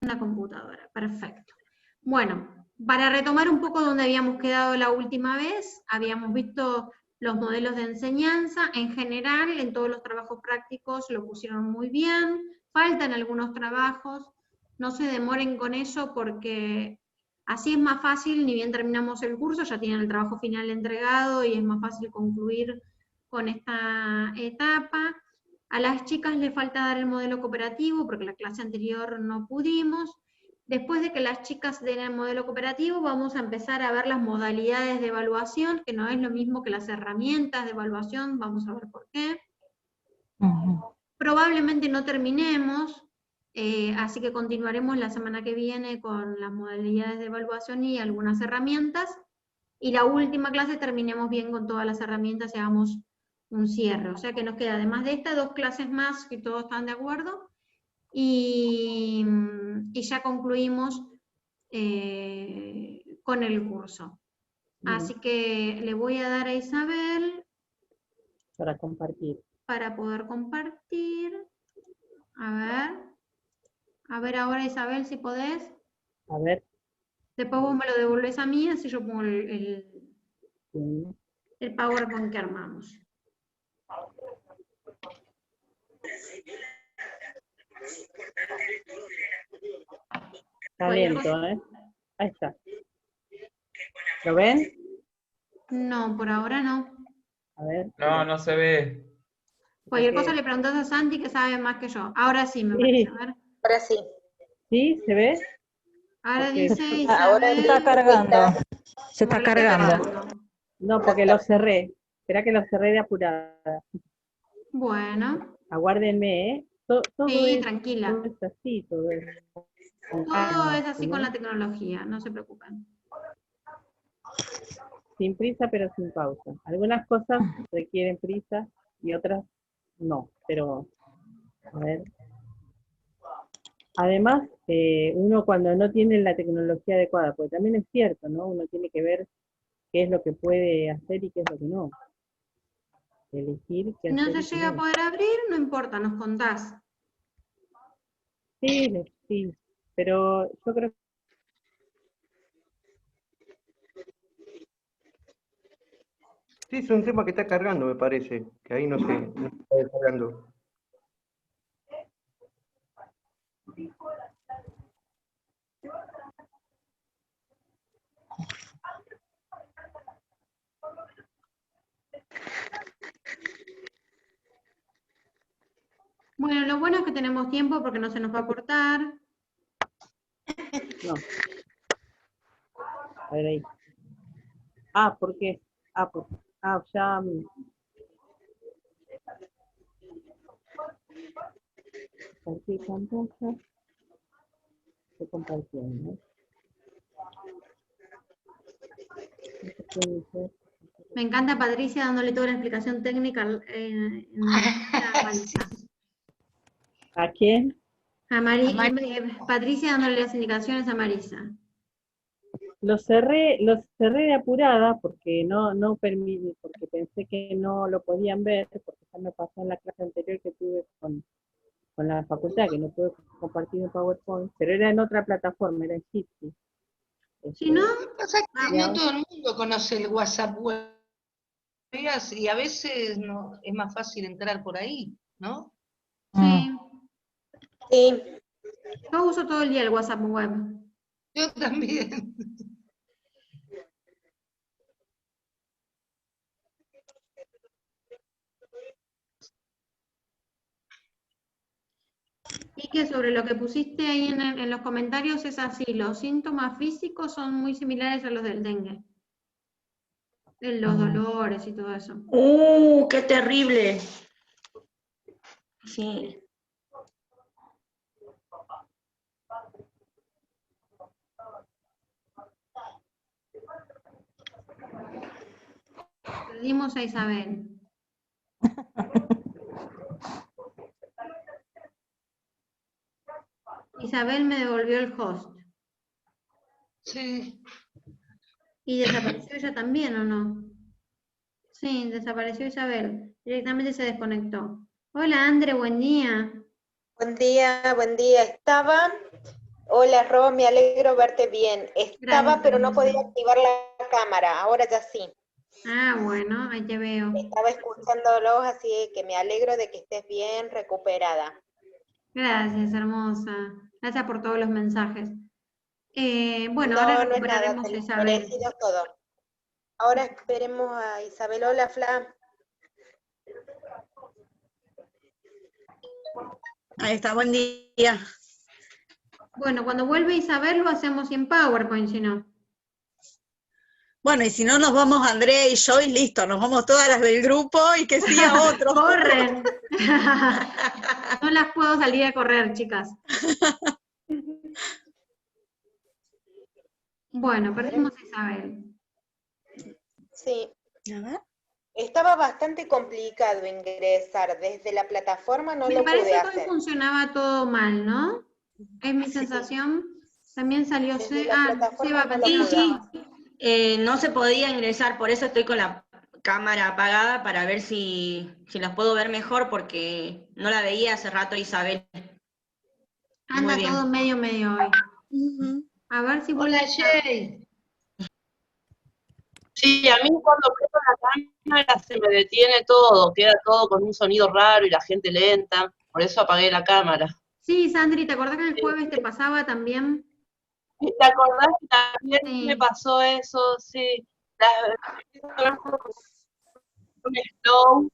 Una computadora, perfecto. Bueno, para retomar un poco donde habíamos quedado la última vez, habíamos visto los modelos de enseñanza. En general, en todos los trabajos prácticos lo pusieron muy bien, faltan algunos trabajos, no se demoren con eso porque así es más fácil, ni bien terminamos el curso, ya tienen el trabajo final entregado y es más fácil concluir con esta etapa. A las chicas les falta dar el modelo cooperativo porque la clase anterior no pudimos. Después de que las chicas den el modelo cooperativo, vamos a empezar a ver las modalidades de evaluación, que no es lo mismo que las herramientas de evaluación, vamos a ver por qué. Probablemente no terminemos, así que continuaremos la semana que viene con las modalidades de evaluación y algunas herramientas, y la última clase terminemos bien con todas las herramientas y hagamos un cierre. O sea que nos queda, además de estas, 2 clases más, que todos están de acuerdo, y ya concluimos con el curso. Así que le voy a dar a Isabel para compartir. Para poder compartir. A ver ahora, Isabel, si podés. A ver. Después vos me lo devolvés a mí, así yo pongo el PowerPoint que armamos. Está lento, ¿eh? Ahí está. ¿Lo ven? No, por ahora no. A ver. No, no se ve. Cualquier cosa le preguntás a Santi, que sabe más que yo. Ahora sí, me parece. A ver. Ahora sí. ¿Sí? ¿Se ve? Ahora Porque dice Isabel. Ahora se está cargando. Se está cargando. No, porque lo cerré. Espera que lo cerré de apurada. Bueno. Aguárdenme, ¿eh? Todo sí, tranquila. Todo es así, todo es. Todo es así con la tecnología, no se preocupen. Sin prisa, pero sin pausa. Algunas cosas requieren prisa y otras no, pero a ver. Además, uno cuando no tiene la tecnología adecuada, porque también es cierto, ¿no? Uno tiene que ver qué es lo que puede hacer y qué es lo que no. Elegir qué Si no hacer se llega a poder abrir, no importa, nos contás. Sí, sí, pero yo creo que sí, es un tema que está cargando, me parece, que ahí no está descargando. Bueno, lo bueno es que tenemos tiempo porque no se nos va a cortar. no. A ver ahí. Ah, ¿por qué? Ya. Compartir pantalla. Se compartió, ¿no? Me encanta Patricia dándole toda la explicación técnica a Marisa. ¿A quién? Patricia dándole las indicaciones a Marisa. Lo cerré de apurada porque no permití, porque pensé que no lo podían ver, porque ya me pasó en la clase anterior que tuve con la facultad, que no pude compartir un PowerPoint, pero era en otra plataforma, era en Jitsi. Si no, no todo el mundo conoce el WhatsApp web y a veces no, es más fácil entrar por ahí, ¿no? Sí. Sí. Yo uso todo el día el WhatsApp web. Yo también. Y que sobre lo que pusiste ahí en los comentarios es así, los síntomas físicos son muy similares a los del dengue. Los dolores y todo eso. ¡Qué terrible! Sí. Perdimos a Isabel. Isabel me devolvió el host. Sí. ¿Y desapareció ella también o no? Sí, desapareció Isabel. Directamente se desconectó. Hola, Andre, buen día. Buen día, buen día. Estaba Hola, Ro, me alegro verte bien. Estaba, Gracias, pero no hermosa. podía activar la cámara, ahora ya sí. Ah, bueno, ahí te veo. Estaba escuchándolos, así que me alegro de que estés bien recuperada. Gracias, hermosa. Gracias por todos los mensajes. Bueno, No, ahora no es nada, recuperaremos a Isabel. merecido todo. Ahora esperemos a Isabel. Hola, Fla. Ahí está, buen día. Bueno, cuando vuelve Isabel lo hacemos en PowerPoint, si no. Bueno, y si no nos vamos Andrea y yo y listo, nos vamos todas las del grupo y que siga otro. ¡Corren! No las puedo salir a correr, chicas. Bueno, perdimos a Isabel. Sí. A ver. Estaba bastante complicado ingresar. Desde la plataforma no Me lo parece pude que hoy hacer. funcionaba todo mal, ¿no? Es mi sensación. También salió Desde la plataforma Seba no lo pensaba. pude. No se podía ingresar, por eso estoy con la cámara apagada para ver si las puedo ver mejor, porque no la veía hace rato Isabel. Anda Muy bien. todo medio hoy. A ver si vuelve. Hola, Jay. Sí, a mí cuando prendo la cámara se me detiene todo, queda todo con un sonido raro y la gente lenta, por eso apagué la cámara. Sí, Sandri, ¿te acordás que el jueves te pasaba también? ¿Te acordás que también Sí. me pasó eso? Sí. Un slow.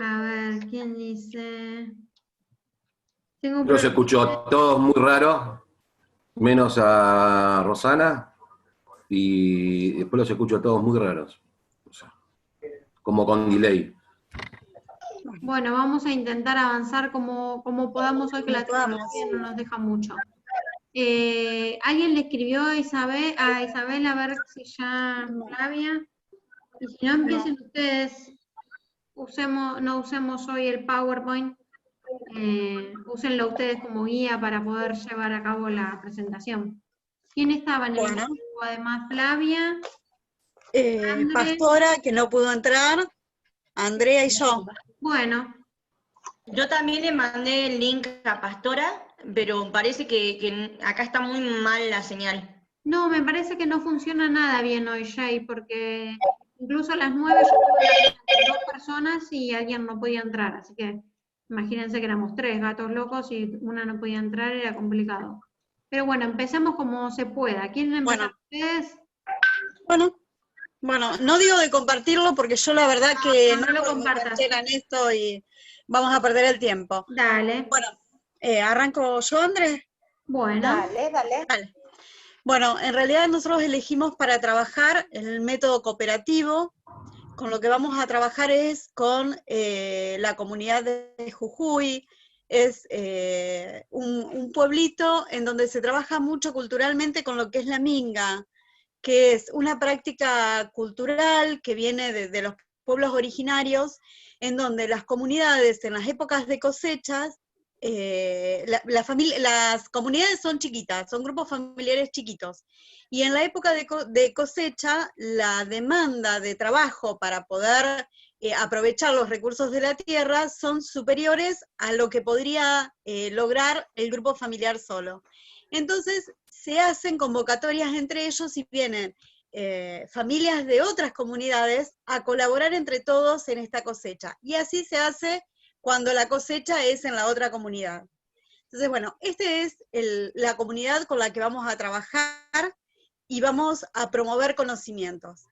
A ver, ¿quién dice? Tengo un Los problema. escucho a todos muy raros, menos a Rosana, y después los escucho a todos muy raros, o sea, como con delay. Bueno, vamos a intentar avanzar como podamos hoy, que la Como tecnología no nos deja mucho. ¿Alguien le escribió a Isabel a ver si ya Flavia? Y si no, empiecen ustedes, no usemos hoy el PowerPoint, úsenlo ustedes como guía para poder llevar a cabo la presentación. ¿Quién estaba en el Bueno. grupo? Además, Flavia, André. Pastora, que no pudo entrar, Andrea y yo. Bueno, Yo también le mandé el link a Pastora, pero parece que acá está muy mal la señal. no, me parece que no funciona nada bien hoy, Jay, porque incluso a las 9 yo tuve la presencia de 2 personas y alguien no podía entrar, así que imagínense que éramos 3 gatos locos y una no podía entrar, era complicado. Pero bueno, empecemos como se pueda. ¿Quieren empezar ustedes? Bueno, no digo de compartirlo porque yo la verdad que no lo soy muy compartas. canchera en esto y vamos a perder el tiempo. Dale. Bueno, ¿arranco yo, Andrés? Bueno. Dale. Bueno, en realidad nosotros elegimos para trabajar el método cooperativo. Con lo que vamos a trabajar es con la comunidad de Jujuy. Es un pueblito en donde se trabaja mucho culturalmente con lo que es la minga, que es una práctica cultural que viene de los pueblos originarios, en donde las comunidades en las épocas de cosechas, las comunidades son chiquitas, son grupos familiares chiquitos, y en la época de cosecha, la demanda de trabajo para poder aprovechar los recursos de la tierra son superiores a lo que podría lograr el grupo familiar solo. Entonces, se hacen convocatorias entre ellos y vienen familias de otras comunidades a colaborar entre todos en esta cosecha. Y así se hace cuando la cosecha es en la otra comunidad. Entonces, bueno, esta es la comunidad con la que vamos a trabajar y vamos a promover conocimientos.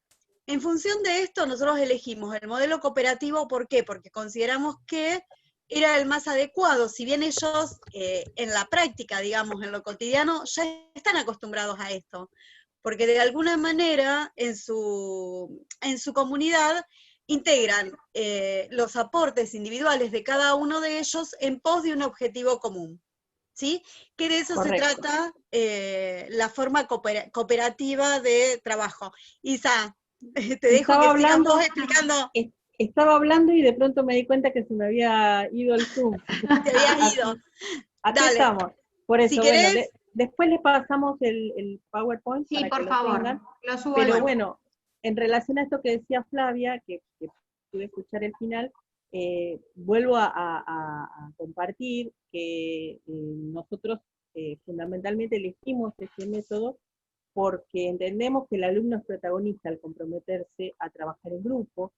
En función de esto, nosotros elegimos el modelo cooperativo, ¿por qué? Porque consideramos que era el más adecuado, si bien ellos en la práctica, digamos, en lo cotidiano, ya están acostumbrados a esto, porque de alguna manera en su comunidad integran los aportes individuales de cada uno de ellos en pos de un objetivo común, ¿sí? Que de eso Correcto. se trata la forma cooperativa de trabajo. Isa, te dejo que sigas vos explicando. Estaba hablando y de pronto me di cuenta que se me había ido el Zoom. Te habías ido. Aquí Dale. estamos. Por eso, Si querés, bueno, después les pasamos el PowerPoint Sí, para por que lo favor, tengan. lo subo Pero al- bueno, en relación a esto que decía Flavia, que pude escuchar el final, vuelvo a compartir que nosotros fundamentalmente elegimos este método porque entendemos que el alumno es protagonista al comprometerse a trabajar en grupo,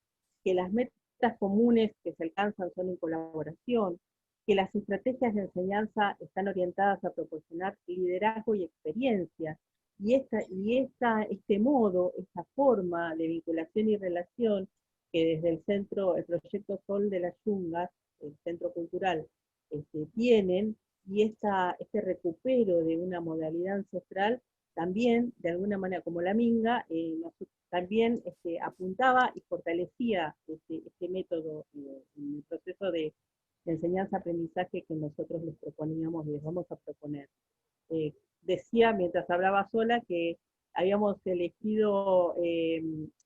que las metas comunes que se alcanzan son en colaboración, que las estrategias de enseñanza están orientadas a proporcionar liderazgo y experiencia, y este modo, esta forma de vinculación y relación que desde el proyecto Sol de las Yungas, el Centro Cultural, tienen, y este recupero de una modalidad ancestral, también, de alguna manera, como la Minga, también apuntaba y fortalecía este método en el proceso de enseñanza-aprendizaje que nosotros les proponíamos y les vamos a proponer. Decía, mientras hablaba sola, que habíamos elegido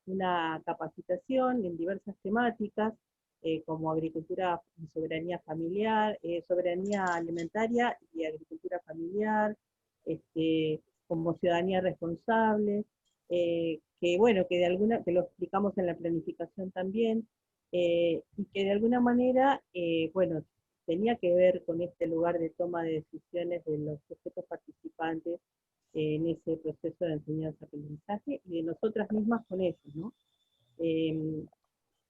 una capacitación en diversas temáticas, como agricultura y soberanía familiar, soberanía alimentaria y agricultura familiar, como ciudadanía responsable, que bueno, que lo explicamos en la planificación también, y que de alguna manera, bueno, tenía que ver con este lugar de toma de decisiones de los sujetos participantes en ese proceso de enseñanza-aprendizaje, y de nosotras mismas con eso, ¿no?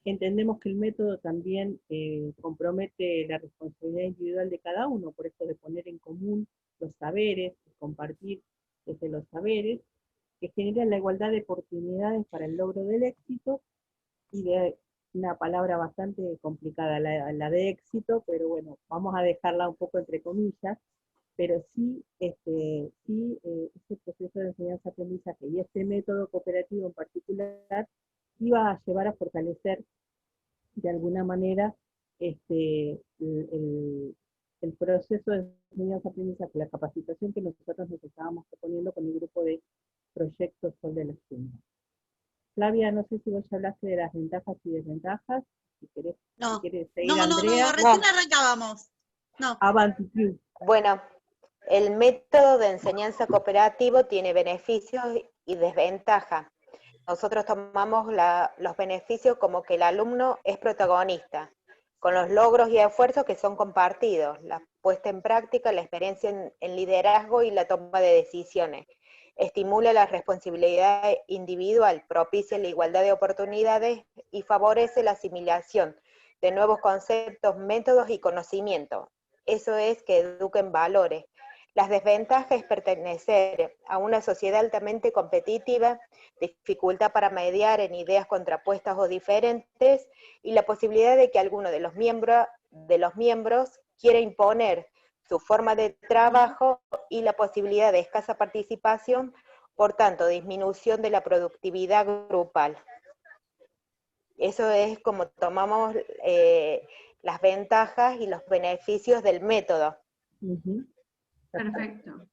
Entendemos que el método también compromete la responsabilidad individual de cada uno, por eso de poner en común los saberes, de compartir desde los saberes, que generan la igualdad de oportunidades para el logro del éxito, y de una palabra bastante complicada, la de éxito, pero bueno, vamos a dejarla un poco entre comillas, pero sí, este proceso de enseñanza-aprendizaje y este método cooperativo en particular iba a llevar a fortalecer de alguna manera el proceso de enseñanza-aprendizaje, la capacitación que nosotros nos estábamos proponiendo con el grupo de proyectos Sol de las Yungas. Flavia, no sé si vos ya hablaste de las ventajas y desventajas, si querés seguir, Andrea. No, recién arrancábamos. No. Avanti più. Bueno, el método de enseñanza cooperativo tiene beneficios y desventajas. Nosotros tomamos los beneficios como que el alumno es protagonista, con los logros y esfuerzos que son compartidos, la puesta en práctica, la experiencia en liderazgo y la toma de decisiones. Estimula la responsabilidad individual, propicia la igualdad de oportunidades y favorece la asimilación de nuevos conceptos, métodos y conocimientos. Eso es que eduquen valores. Las desventajas es pertenecer a una sociedad altamente competitiva, dificultad para mediar en ideas contrapuestas o diferentes, y la posibilidad de que alguno de los miembros quiera imponer su forma de trabajo, y la posibilidad de escasa participación, por tanto, disminución de la productividad grupal. Eso es como tomamos las ventajas y los beneficios del método. Perfecto.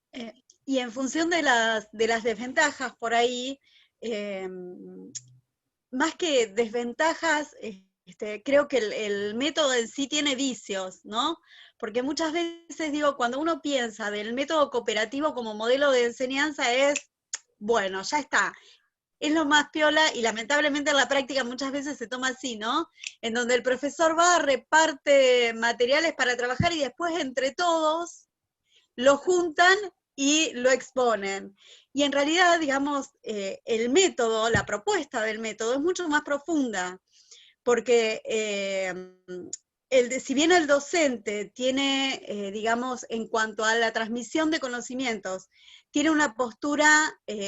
Y en función de las desventajas por ahí, más que desventajas, creo que el método en sí tiene vicios, ¿no? Porque muchas veces, digo, cuando uno piensa del método cooperativo como modelo de enseñanza es, bueno, ya está, es lo más piola, y lamentablemente en la práctica muchas veces se toma así, ¿no? En donde el profesor va, reparte materiales para trabajar y después entre todos lo juntan y lo exponen. Y en realidad, digamos, el método, la propuesta del método es mucho más profunda, porque si bien el docente tiene, digamos, en cuanto a la transmisión de conocimientos, tiene una postura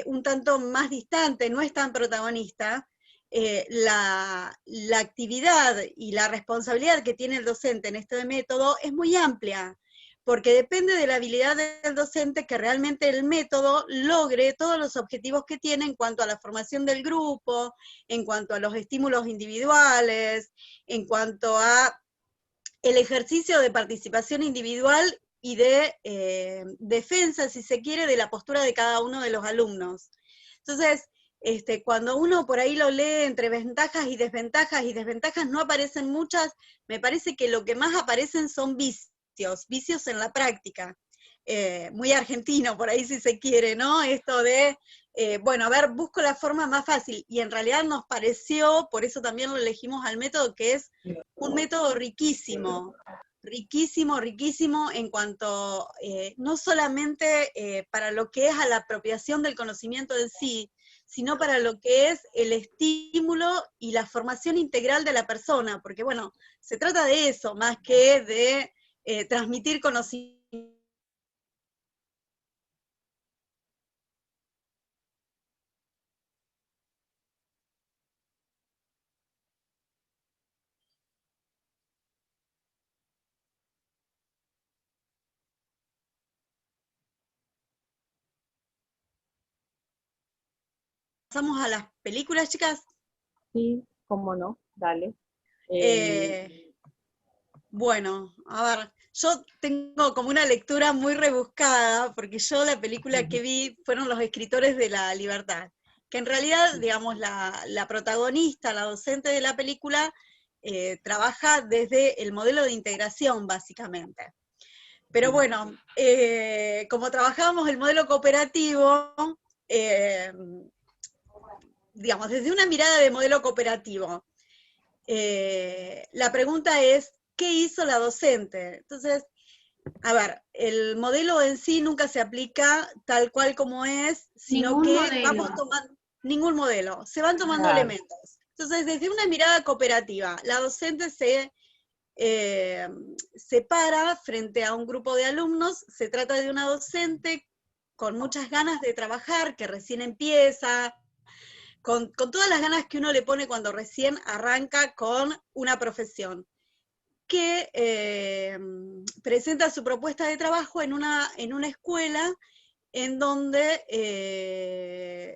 un tanto más distante, no es tan protagonista, la actividad y la responsabilidad que tiene el docente en este método es muy amplia, porque depende de la habilidad del docente que realmente el método logre todos los objetivos que tiene en cuanto a la formación del grupo, en cuanto a los estímulos individuales, en cuanto a el ejercicio de participación individual y de defensa, si se quiere, de la postura de cada uno de los alumnos. Entonces, cuando uno por ahí lo lee entre ventajas y desventajas no aparecen muchas, me parece que lo que más aparecen son vicios en la práctica. muy argentino, por ahí si se quiere, ¿no? Esto de, bueno, a ver, busco la forma más fácil, y en realidad nos pareció, por eso también lo elegimos al método, que es un método riquísimo, riquísimo, riquísimo en cuanto, no solamente para lo que es a la apropiación del conocimiento en sí, sino para lo que es el estímulo y la formación integral de la persona, porque bueno, se trata de eso, más que de transmitir conocimiento. ¿Pasamos a las películas, chicas? Sí, cómo no, dale. Bueno, a ver, yo tengo como una lectura muy rebuscada, porque yo la película que vi fueron Los Escritores de la Libertad, que en realidad, digamos, la protagonista, la docente de la película, trabaja desde el modelo de integración, básicamente. Pero bueno, como trabajábamos el modelo cooperativo, digamos, desde una mirada de modelo cooperativo, la pregunta es, ¿qué hizo la docente? Entonces, a ver, el modelo en sí nunca se aplica tal cual como es, sino Ningún que modelo. vamos tomando, ningún modelo, se van tomando Claro. elementos. Entonces, desde una mirada cooperativa, la docente se para frente a un grupo de alumnos, se trata de una docente con muchas ganas de trabajar, que recién empieza, con todas las ganas que uno le pone cuando recién arranca con una profesión, que presenta su propuesta de trabajo en una escuela en donde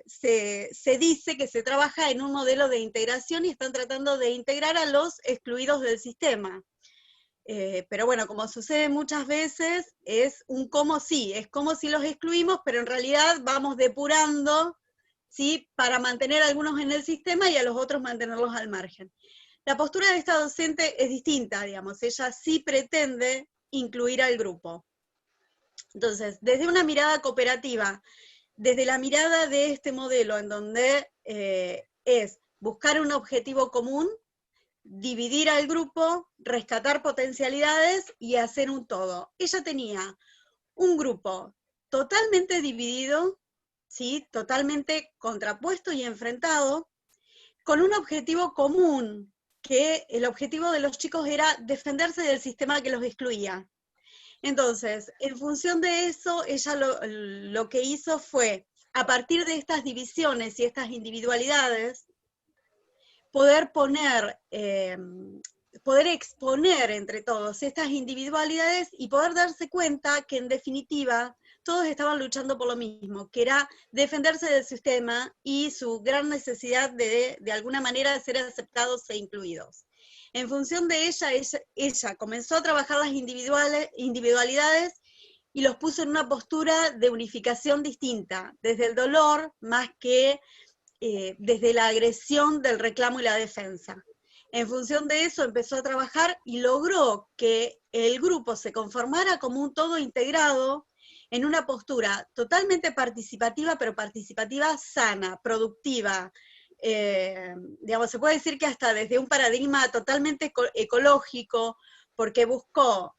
se dice que se trabaja en un modelo de integración y están tratando de integrar a los excluidos del sistema. Pero bueno, como sucede muchas veces, es un como sí, es como si los excluimos, pero en realidad vamos depurando, ¿sí?, para mantener a algunos en el sistema y a los otros mantenerlos al margen. La postura de esta docente es distinta, digamos, ella sí pretende incluir al grupo. Entonces, desde una mirada cooperativa, desde la mirada de este modelo, en donde es buscar un objetivo común, dividir al grupo, rescatar potencialidades y hacer un todo. Ella tenía un grupo totalmente dividido, ¿sí?, totalmente contrapuesto y enfrentado, con un objetivo común, que el objetivo de los chicos era defenderse del sistema que los excluía. Entonces, en función de eso, ella lo que hizo fue, a partir de estas divisiones y estas individualidades, poder exponer entre todos estas individualidades y poder darse cuenta que en definitiva todos estaban luchando por lo mismo, que era defenderse del sistema y su gran necesidad de alguna manera ser aceptados e incluidos. En función de ella comenzó a trabajar las individualidades y los puso en una postura de unificación distinta, desde el dolor más que desde la agresión del reclamo y la defensa. En función de eso empezó a trabajar y logró que el grupo se conformara como un todo integrado en una postura totalmente participativa, pero participativa sana, productiva. Digamos, se puede decir que hasta desde un paradigma totalmente ecológico, porque buscó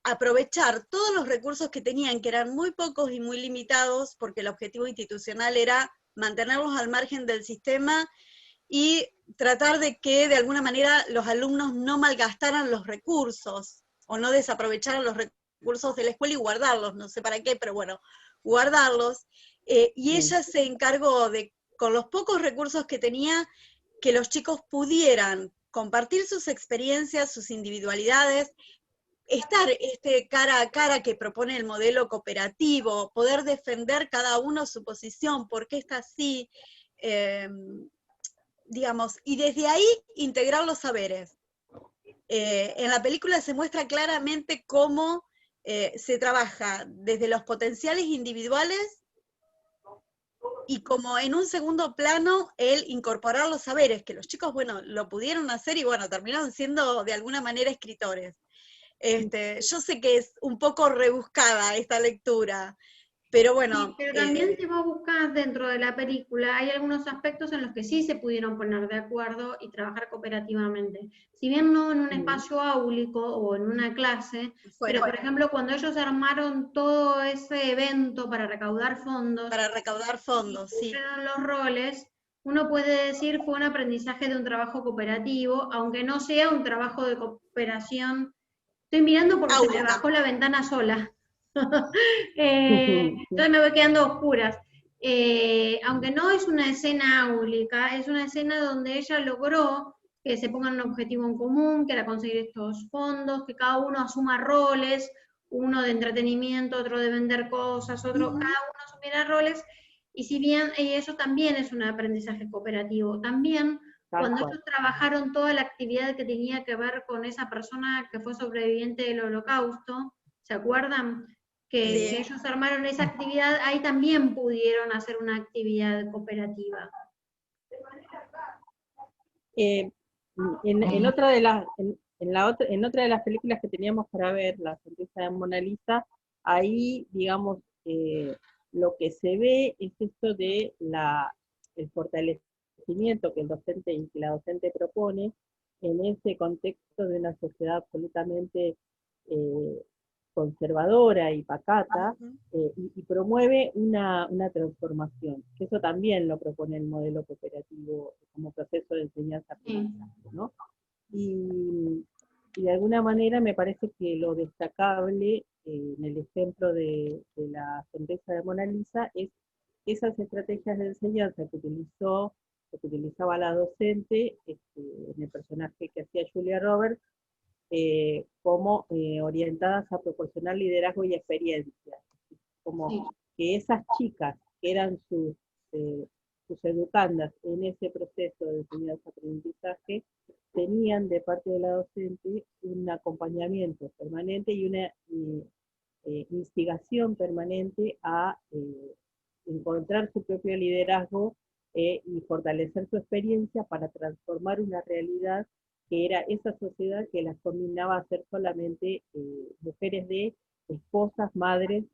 aprovechar todos los recursos que tenían, que eran muy pocos y muy limitados, porque el objetivo institucional era mantenerlos al margen del sistema y tratar de que de alguna manera los alumnos no malgastaran los recursos o no desaprovecharan los recursos de la escuela y guardarlos, no sé para qué, pero bueno, guardarlos. Y ella se encargó de, con los pocos recursos que tenía, que los chicos pudieran compartir sus experiencias, sus individualidades, estar cara a cara que propone el modelo cooperativo, poder defender cada uno su posición, por qué está así, digamos, y desde ahí integrar los saberes. En la película se muestra claramente cómo se trabaja desde los potenciales individuales y como en un segundo plano el incorporar los saberes, que los chicos, bueno, lo pudieron hacer y bueno, terminaron siendo de alguna manera escritores. Yo sé que es un poco rebuscada esta lectura, pero bueno. Sí, pero también si vos buscás dentro de la película, hay algunos aspectos en los que sí se pudieron poner de acuerdo y trabajar cooperativamente. Si bien no en un espacio áulico o en una clase, pero por ejemplo cuando ellos armaron todo ese evento para recaudar fondos, sí. pusieron los roles, uno puede decir fue un aprendizaje de un trabajo cooperativo, aunque no sea un trabajo de cooperación. Estoy mirando porque se me bajó la ventana sola. Entonces me voy quedando a oscuras. Aunque no es una escena áulica, es una escena donde ella logró que se pongan un objetivo en común, que era conseguir estos fondos, que cada uno asuma roles, uno de entretenimiento, otro de vender cosas, otro, cada uno asumiera roles, y si bien eso también es un aprendizaje cooperativo, también cuando ellos trabajaron toda la actividad que tenía que ver con esa persona que fue sobreviviente del Holocausto, ¿se acuerdan? Que ellos armaron esa actividad, ahí también pudieron hacer una actividad cooperativa. En otra de las películas que teníamos para ver, La sonrisa de Mona Lisa, ahí, digamos, lo que se ve es esto de el fortalecimiento que el docente y que la docente propone en ese contexto de una sociedad absolutamente conservadora y pacata, y promueve una transformación, que eso también lo propone el modelo cooperativo como proceso de enseñanza-aprendizaje, ¿no? Y de alguna manera me parece que lo destacable en el ejemplo de la sonrisa de Mona Lisa es esas estrategias de enseñanza que utilizaba la docente, en el personaje que hacía Julia Roberts, como orientadas a proporcionar liderazgo y experiencia. Como que esas chicas que eran sus educandas en ese proceso de enseñanza-aprendizaje tenían de parte de la docente un acompañamiento permanente y una instigación permanente a encontrar su propio liderazgo y fortalecer su experiencia para transformar una realidad que era esa sociedad que las combinaba a ser solamente mujeres de esposas, madres,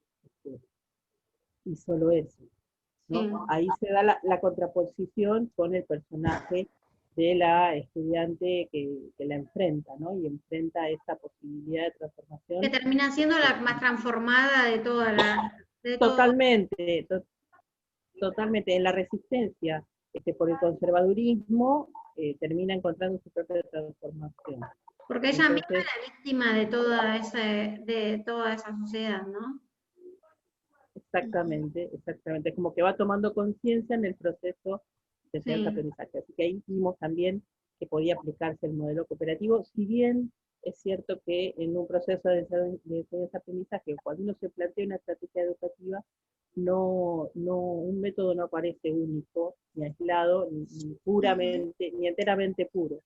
y solo eso, ¿no? Ahí se da la contraposición con el personaje de la estudiante que la enfrenta, ¿no? Y enfrenta esta posibilidad de transformación. Que termina siendo la más transformada de toda la... Totalmente, totalmente. En la resistencia por el conservadurismo, termina encontrando su propia transformación. Porque ella misma era víctima de toda esa sociedad, ¿no? Exactamente, exactamente. Es como que va tomando conciencia en el proceso de enseñanza-aprendizaje. Así que ahí vimos también que podía aplicarse el modelo cooperativo, si bien es cierto que en un proceso de enseñanza-aprendizaje, cuando uno se plantea una estrategia educativa, un método no aparece único, ni aislado, ni puramente, ni enteramente puro.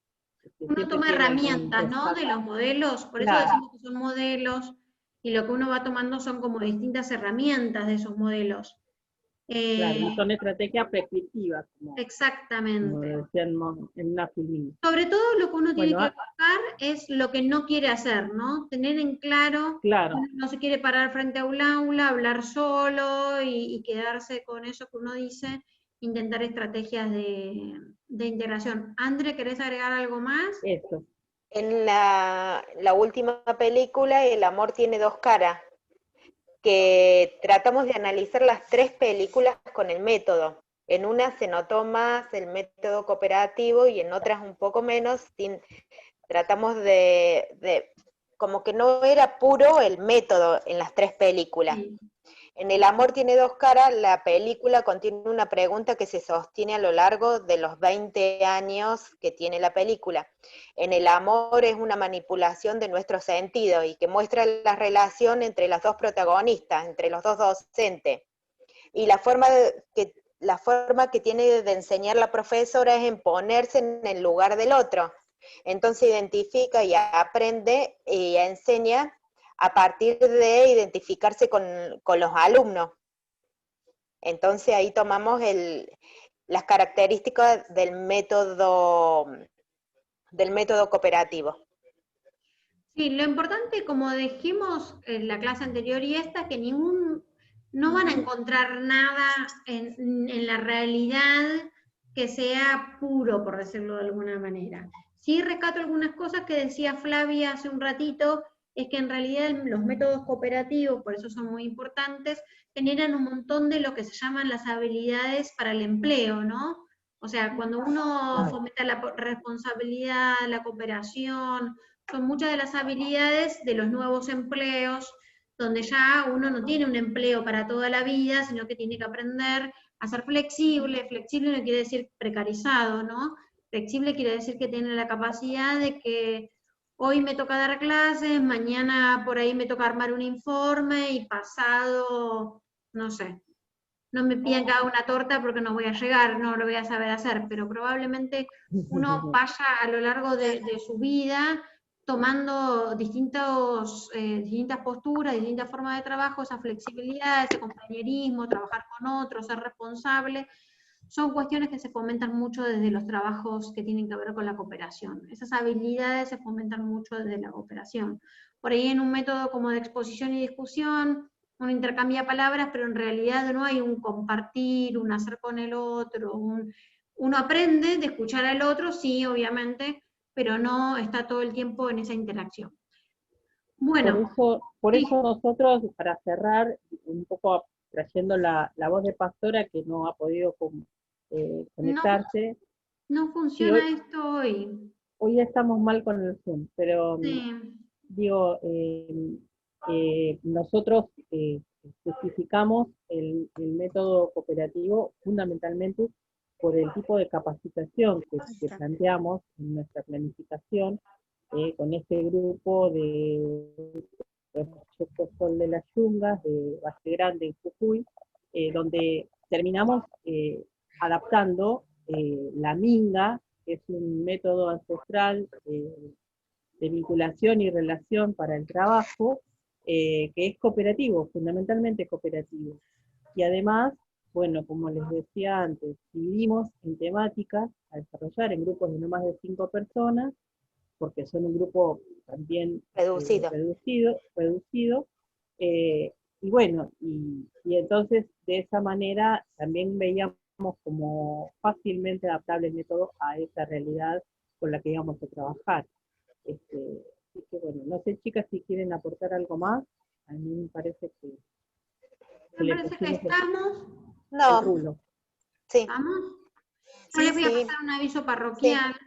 Uno toma herramientas, ¿no? De los modelos, por eso decimos que son modelos, y lo que uno va tomando son como distintas herramientas de esos modelos. Claro, y son estrategias prescriptivas. Exactamente. Como decían en una filmina. Sobre todo lo que uno tiene que buscar es lo que no quiere hacer, ¿no? Tener en claro, que uno no se quiere parar frente a un aula, hablar solo y quedarse con eso que uno dice, intentar estrategias de integración. Andre, ¿querés agregar algo más? Eso. En la última película, El amor tiene dos caras, que tratamos de analizar las tres películas con el método. En una se notó más el método cooperativo y en otras un poco menos. Tratamos de como que no era puro el método en las tres películas. En El amor tiene dos caras, la película contiene una pregunta que se sostiene a lo largo de los 20 años que tiene la película. En El amor es una manipulación de nuestros sentidos y que muestra la relación entre las dos protagonistas, entre los dos docentes. Y la forma que tiene de enseñar la profesora es en ponerse en el lugar del otro. Entonces identifica y aprende y enseña a partir de identificarse con los alumnos. Entonces ahí tomamos las características del método cooperativo. Sí, lo importante, como dijimos en la clase anterior y esta, que no van a encontrar nada en la realidad que sea puro, por decirlo de alguna manera. Sí rescato algunas cosas que decía Flavia hace un ratito, es que en realidad los métodos cooperativos, por eso son muy importantes, generan un montón de lo que se llaman las habilidades para el empleo, ¿no? O sea, cuando uno fomenta la responsabilidad, la cooperación, son muchas de las habilidades de los nuevos empleos, donde ya uno no tiene un empleo para toda la vida, sino que tiene que aprender a ser flexible. Flexible no quiere decir precarizado, ¿no? Flexible quiere decir que tiene la capacidad de que hoy me toca dar clases, mañana por ahí me toca armar un informe y pasado, no sé, no me pidan que haga una torta porque no voy a llegar, no lo voy a saber hacer, pero probablemente uno vaya a lo largo de su vida tomando distintas posturas, distintas formas de trabajo, esa flexibilidad, ese compañerismo, trabajar con otros, ser responsable, son cuestiones que se fomentan mucho desde los trabajos que tienen que ver con la cooperación. Esas habilidades se fomentan mucho desde la cooperación. Por ahí en un método como de exposición y discusión, uno intercambia palabras, pero en realidad no hay un compartir, un hacer con el otro, uno aprende de escuchar al otro, sí, obviamente, pero no está todo el tiempo en esa interacción. Bueno, Por eso nosotros, para cerrar, un poco trayendo la voz de Pastora, que no ha podido conectarse. No funciona esto hoy. Hoy estamos mal con el Zoom, pero digo, nosotros justificamos el método cooperativo fundamentalmente por el tipo de capacitación que planteamos en nuestra planificación con este grupo de Proyecto Sol de las Yungas, de Valle Grande, en Jujuy, donde terminamos adaptando la minga, que es un método ancestral de vinculación y relación para el trabajo, que es cooperativo, fundamentalmente cooperativo. Y además, bueno, como les decía antes, dividimos en temáticas a desarrollar en grupos de no más de 5 personas, porque son un grupo también reducido, y bueno, y entonces de esa manera también veíamos como fácilmente adaptable el método a esa realidad con la que íbamos a trabajar. Así que bueno, no sé, chicas, si quieren aportar algo más. A mí me parece que me parece que estamos. No. El rulo. Sí. ¿Vamos? Yo les voy a pasar un aviso parroquial. Sí.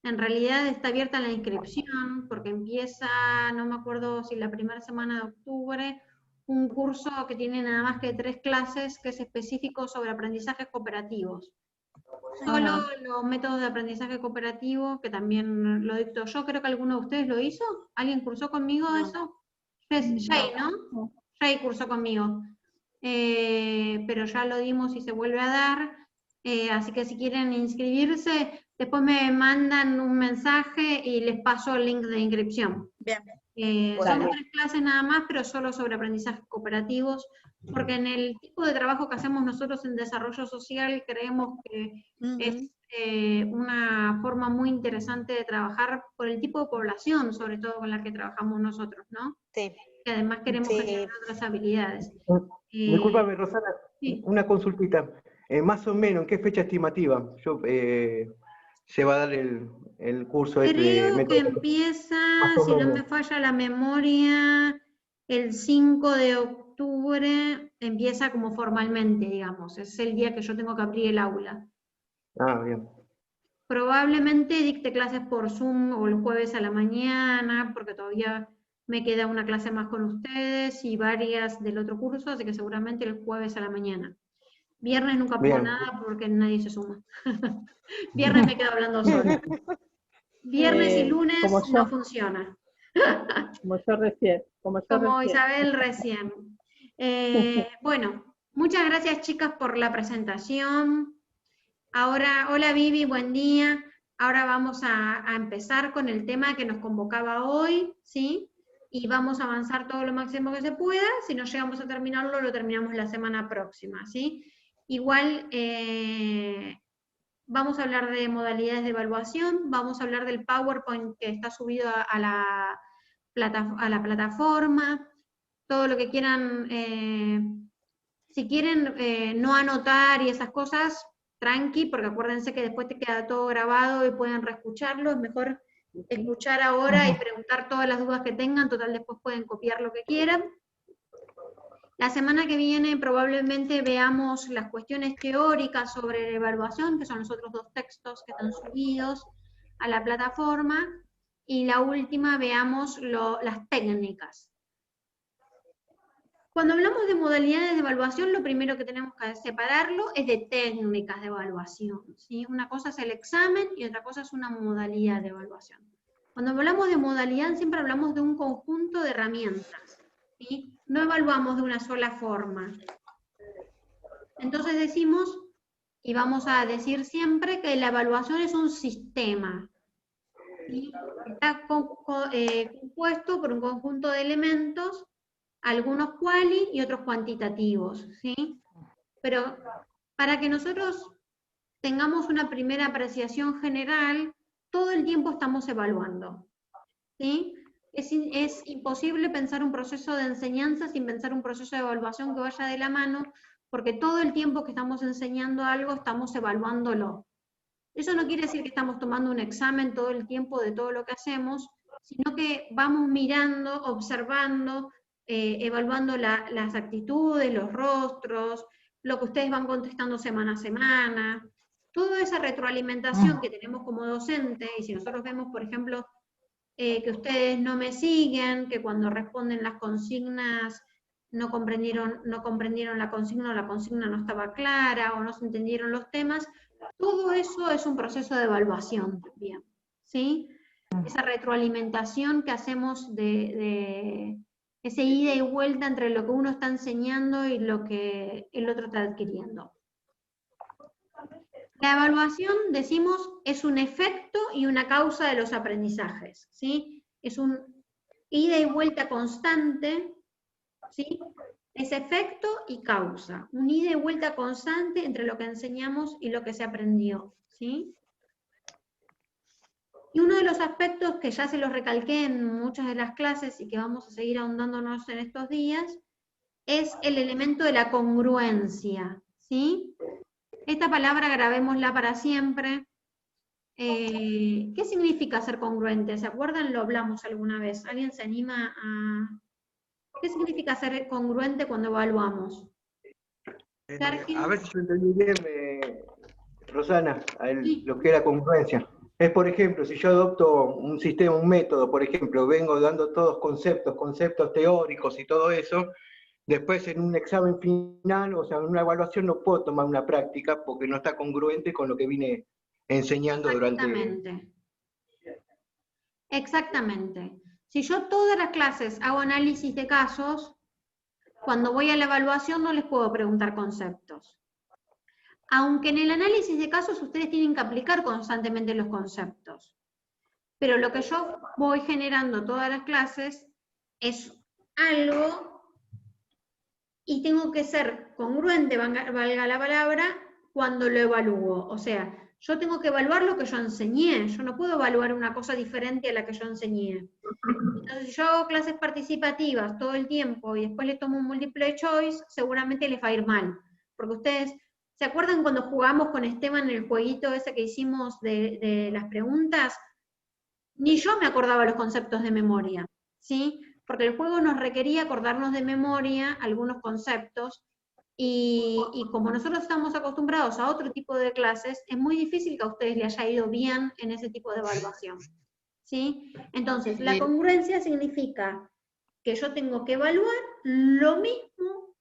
En realidad está abierta la inscripción porque empieza, no me acuerdo si la primera semana de octubre, un curso que tiene nada más que 3 clases que es específico sobre aprendizajes cooperativos. Solo los métodos de aprendizaje cooperativo, que también lo dicto yo, creo que alguno de ustedes lo hizo. ¿Alguien cursó conmigo eso? Jay, ¿no? Jay cursó conmigo. Pero ya lo dimos y se vuelve a dar. Así que si quieren inscribirse, después me mandan un mensaje y les paso el link de inscripción. Bien. Son 3 clases nada más, pero solo sobre aprendizajes cooperativos, porque en el tipo de trabajo que hacemos nosotros en desarrollo social creemos que es una forma muy interesante de trabajar por el tipo de población, sobre todo con la que trabajamos nosotros, ¿no? Sí. Que además queremos generar otras habilidades. Discúlpame, Rosana, una consultita. Más o menos, ¿en qué fecha estimativa se va a dar el curso? Creo que empieza, si no me falla la memoria, el 5 de octubre empieza como formalmente, digamos. Es el día que yo tengo que abrir el aula. Ah, bien. Probablemente dicte clases por Zoom o el jueves a la mañana, porque todavía me queda una clase más con ustedes y varias del otro curso, así que seguramente el jueves a la mañana. Viernes nunca pongo nada porque nadie se suma. Viernes me quedo hablando sola. Viernes y lunes no funciona. Como yo recién. Como Isabel recién. Bueno, muchas gracias chicas por la presentación. Ahora, hola Vivi, buen día. Ahora vamos a empezar con el tema que nos convocaba hoy, ¿sí? Y vamos a avanzar todo lo máximo que se pueda. Si no llegamos a terminarlo, lo terminamos la semana próxima, ¿sí? Igual, vamos a hablar de modalidades de evaluación, vamos a hablar del PowerPoint que está subido a a la plataforma, todo lo que quieran, si quieren no anotar y esas cosas, tranqui, porque acuérdense que después te queda todo grabado y pueden reescucharlo, es mejor escuchar ahora y preguntar todas las dudas que tengan, total después pueden copiar lo que quieran. La semana que viene probablemente veamos las cuestiones teóricas sobre la evaluación, que son los otros 2 textos que están subidos a la plataforma, y la última veamos las técnicas. Cuando hablamos de modalidades de evaluación, lo primero que tenemos que separarlo es de técnicas de evaluación, ¿sí? Una cosa es el examen y otra cosa es una modalidad de evaluación. Cuando hablamos de modalidad siempre hablamos de un conjunto de herramientas, ¿sí? No evaluamos de una sola forma. Entonces decimos, y vamos a decir siempre, que la evaluación es un sistema, ¿sí? Está compuesto por un conjunto de elementos, algunos quali y otros cuantitativos, ¿sí? Pero para que nosotros tengamos una primera apreciación general, todo el tiempo estamos evaluando, ¿sí? Es imposible pensar un proceso de enseñanza sin pensar un proceso de evaluación que vaya de la mano, porque todo el tiempo que estamos enseñando algo, estamos evaluándolo. Eso no quiere decir que estamos tomando un examen todo el tiempo de todo lo que hacemos, sino que vamos mirando, observando, evaluando las actitudes, los rostros, lo que ustedes van contestando semana a semana. Toda esa retroalimentación que tenemos como docente, y si nosotros vemos, por ejemplo, que ustedes no me siguen, que cuando responden las consignas no comprendieron la consigna o la consigna no estaba clara o no se entendieron los temas, todo eso es un proceso de evaluación también, ¿sí? Esa retroalimentación que hacemos de ese ida y vuelta entre lo que uno está enseñando y lo que el otro está adquiriendo. La evaluación, decimos, es un efecto y una causa de los aprendizajes, ¿sí? Es un ida y vuelta constante, ¿sí? Es efecto y causa, un ida y vuelta constante entre lo que enseñamos y lo que se aprendió, ¿sí? Y uno de los aspectos que ya se los recalqué en muchas de las clases y que vamos a seguir ahondándonos en estos días, es el elemento de la congruencia, ¿sí? Esta palabra grabémosla para siempre. ¿Qué significa ser congruente? ¿Se acuerdan? Lo hablamos alguna vez. ¿Alguien se anima a...? ¿Qué significa ser congruente cuando evaluamos? A ver si yo entendí bien, Rosana, lo que era congruencia. Es, por ejemplo, si yo adopto un sistema, un método, por ejemplo, vengo dando todos conceptos teóricos y todo eso, después en un examen final, o sea, en una evaluación no puedo tomar una práctica porque no está congruente con lo que vine enseñando durante... Exactamente. Si yo todas las clases hago análisis de casos, cuando voy a la evaluación no les puedo preguntar conceptos. Aunque en el análisis de casos ustedes tienen que aplicar constantemente los conceptos. Pero lo que yo voy generando todas las clases es algo y tengo que ser congruente, valga la palabra, cuando lo evalúo. O sea, yo tengo que evaluar lo que yo enseñé, yo no puedo evaluar una cosa diferente a la que yo enseñé. Entonces, si yo hago clases participativas todo el tiempo y después le tomo un multiple choice, seguramente les va a ir mal. Porque ustedes, ¿se acuerdan cuando jugamos con Esteban en el jueguito ese que hicimos de las preguntas? Ni yo me acordaba los conceptos de memoria, ¿sí? Porque el juego nos requería acordarnos de memoria algunos conceptos, y como nosotros estamos acostumbrados a otro tipo de clases, es muy difícil que a ustedes les haya ido bien en ese tipo de evaluación, ¿sí? Entonces, la congruencia significa que yo tengo que evaluar lo mismo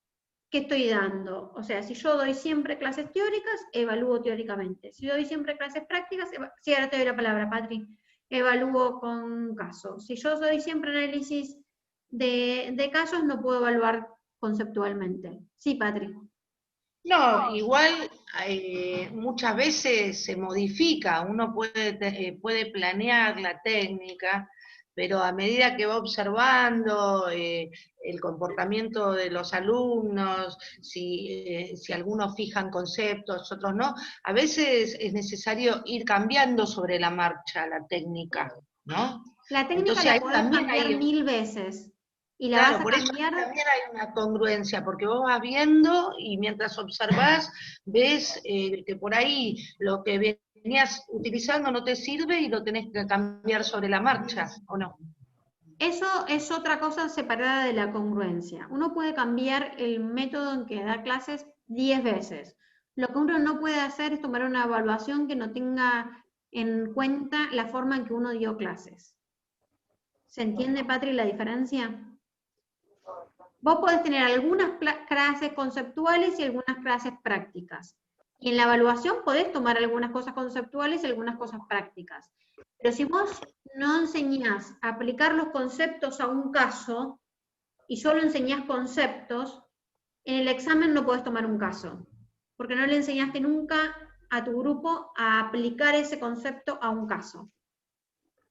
que estoy dando. O sea, si yo doy siempre clases teóricas, evalúo teóricamente. Si doy siempre clases prácticas, sí, ahora te doy la palabra, Patri, evalúo con casos. Si yo doy siempre análisis de casos, no puedo evaluar conceptualmente. Sí, Patri. No, igual muchas veces se modifica, uno puede planear la técnica, pero a medida que va observando el comportamiento de los alumnos, si algunos fijan conceptos, otros no, a veces es necesario ir cambiando sobre la marcha la técnica, ¿no? La técnica Entonces, la ahí podés también cambiar hay 1000 veces. Y la claro, vas a por eso cambiar. también hay una congruencia, porque vos vas viendo y mientras observás, ves que por ahí lo que venías utilizando no te sirve y lo tenés que cambiar sobre la marcha, ¿o no? Eso es otra cosa separada de la congruencia. Uno puede cambiar el método en que da clases 10 veces. Lo que uno no puede hacer es tomar una evaluación que no tenga en cuenta la forma en que uno dio clases. ¿Se entiende, Patri, la diferencia? Vos podés tener algunas clases conceptuales y algunas clases prácticas. Y en la evaluación podés tomar algunas cosas conceptuales y algunas cosas prácticas. Pero si vos no enseñás a aplicar los conceptos a un caso y solo enseñás conceptos, en el examen no podés tomar un caso, porque no le enseñaste nunca a tu grupo a aplicar ese concepto a un caso.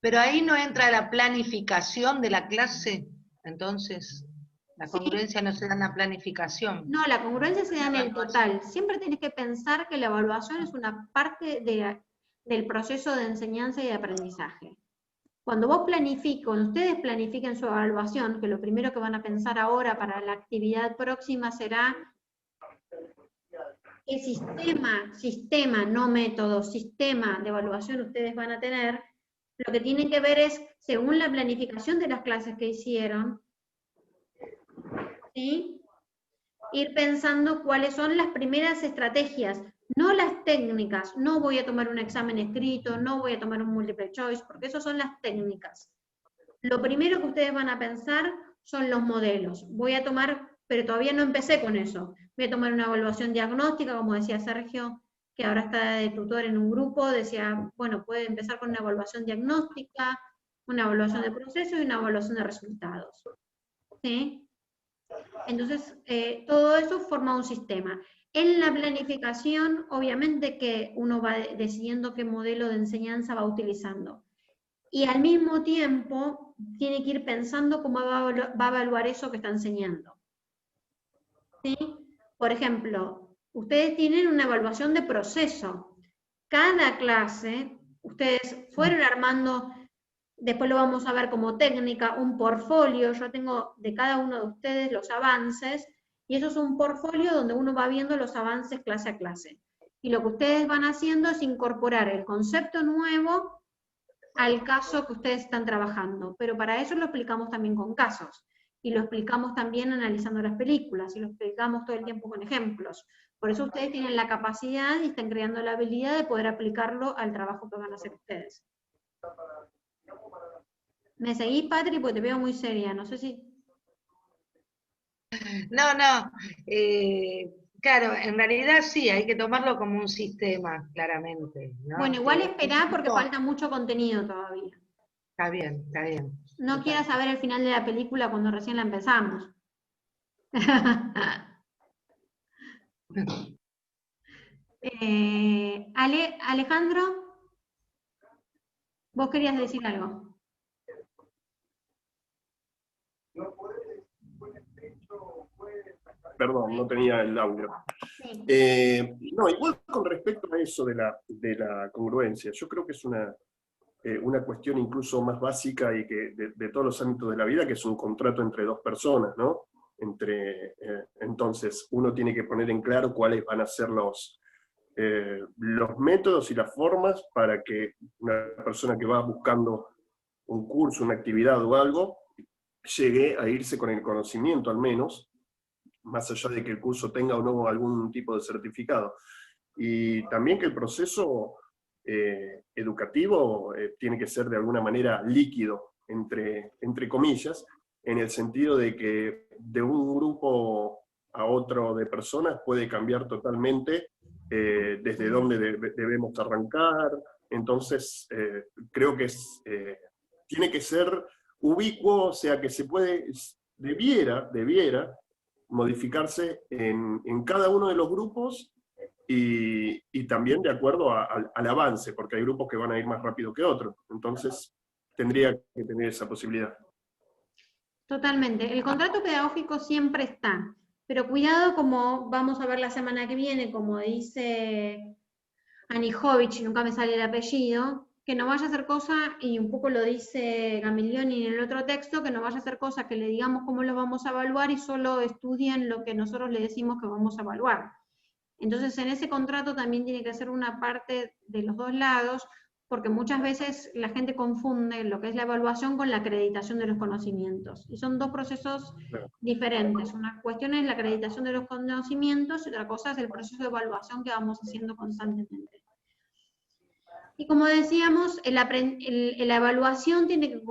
Pero ahí no entra la planificación de la clase, entonces la congruencia no se da en la planificación. No, la congruencia se da en el total. Siempre tienes que pensar que la evaluación es una parte del proceso de enseñanza y de aprendizaje. Cuando ustedes planifiquen su evaluación, que lo primero que van a pensar ahora para la actividad próxima será qué sistema, no método, sistema de evaluación ustedes van a tener. Lo que tienen que ver es, según la planificación de las clases que hicieron, ¿sí?, ir pensando cuáles son las primeras estrategias, no las técnicas. No voy a tomar un examen escrito, no voy a tomar un multiple choice, porque esas son las técnicas. Lo primero que ustedes van a pensar son los modelos. Voy a tomar, pero todavía no empecé con eso, voy a tomar una evaluación diagnóstica, como decía Sergio, que ahora está de tutor en un grupo, decía, bueno, puede empezar con una evaluación diagnóstica, una evaluación de proceso y una evaluación de resultados. ¿Sí? Entonces, todo eso forma un sistema. En la planificación, obviamente que uno va decidiendo qué modelo de enseñanza va utilizando. Y al mismo tiempo, tiene que ir pensando cómo va a evaluar eso que está enseñando. ¿Sí? Por ejemplo, ustedes tienen una evaluación de proceso. Cada clase, ustedes fueron armando, después lo vamos a ver como técnica, un portfolio. Yo tengo de cada uno de ustedes los avances, y eso es un portfolio donde uno va viendo los avances clase a clase. Y lo que ustedes van haciendo es incorporar el concepto nuevo al caso que ustedes están trabajando. Pero para eso lo explicamos también con casos. Y lo explicamos también analizando las películas, y lo explicamos todo el tiempo con ejemplos. Por eso ustedes tienen la capacidad y están creando la habilidad de poder aplicarlo al trabajo que van a hacer ustedes. ¿Me seguís, Patri? Porque te veo muy seria, no sé si... No, claro, en realidad sí, hay que tomarlo como un sistema, claramente, ¿no? Bueno, igual esperá porque falta mucho contenido todavía. Está bien, está bien. No quieras saber el final de la película cuando recién la empezamos. Alejandro, vos querías decir algo. Perdón, no tenía el audio. No, igual con respecto a eso de la congruencia, yo creo que es una cuestión incluso más básica y que de todos los ámbitos de la vida, que es un contrato entre dos personas, ¿no? Entonces, uno tiene que poner en claro cuáles van a ser los métodos y las formas para que una persona que va buscando un curso, una actividad o algo, llegue a irse con el conocimiento al menos, más allá de que el curso tenga o no algún tipo de certificado. Y también que el proceso educativo tiene que ser de alguna manera líquido, entre comillas, en el sentido de que de un grupo a otro de personas puede cambiar totalmente desde dónde debemos arrancar. Entonces, creo que tiene que ser ubicuo, o sea que debiera modificarse en cada uno de los grupos y también de acuerdo al avance, porque hay grupos que van a ir más rápido que otros. Entonces, tendría que tener esa posibilidad. Totalmente. El contrato pedagógico siempre está, pero cuidado, como vamos a ver la semana que viene, como dice Anijovic, nunca me sale el apellido, que no vaya a hacer cosa, y un poco lo dice Gamiglioni en el otro texto, que no vaya a hacer cosa que le digamos cómo lo vamos a evaluar y solo estudien lo que nosotros le decimos que vamos a evaluar. Entonces, en ese contrato también tiene que ser una parte de los dos lados, porque muchas veces la gente confunde lo que es la evaluación con la acreditación de los conocimientos. Y son dos procesos diferentes. Una cuestión es la acreditación de los conocimientos y otra cosa es el proceso de evaluación que vamos haciendo constantemente. Y como decíamos, la evaluación tiene que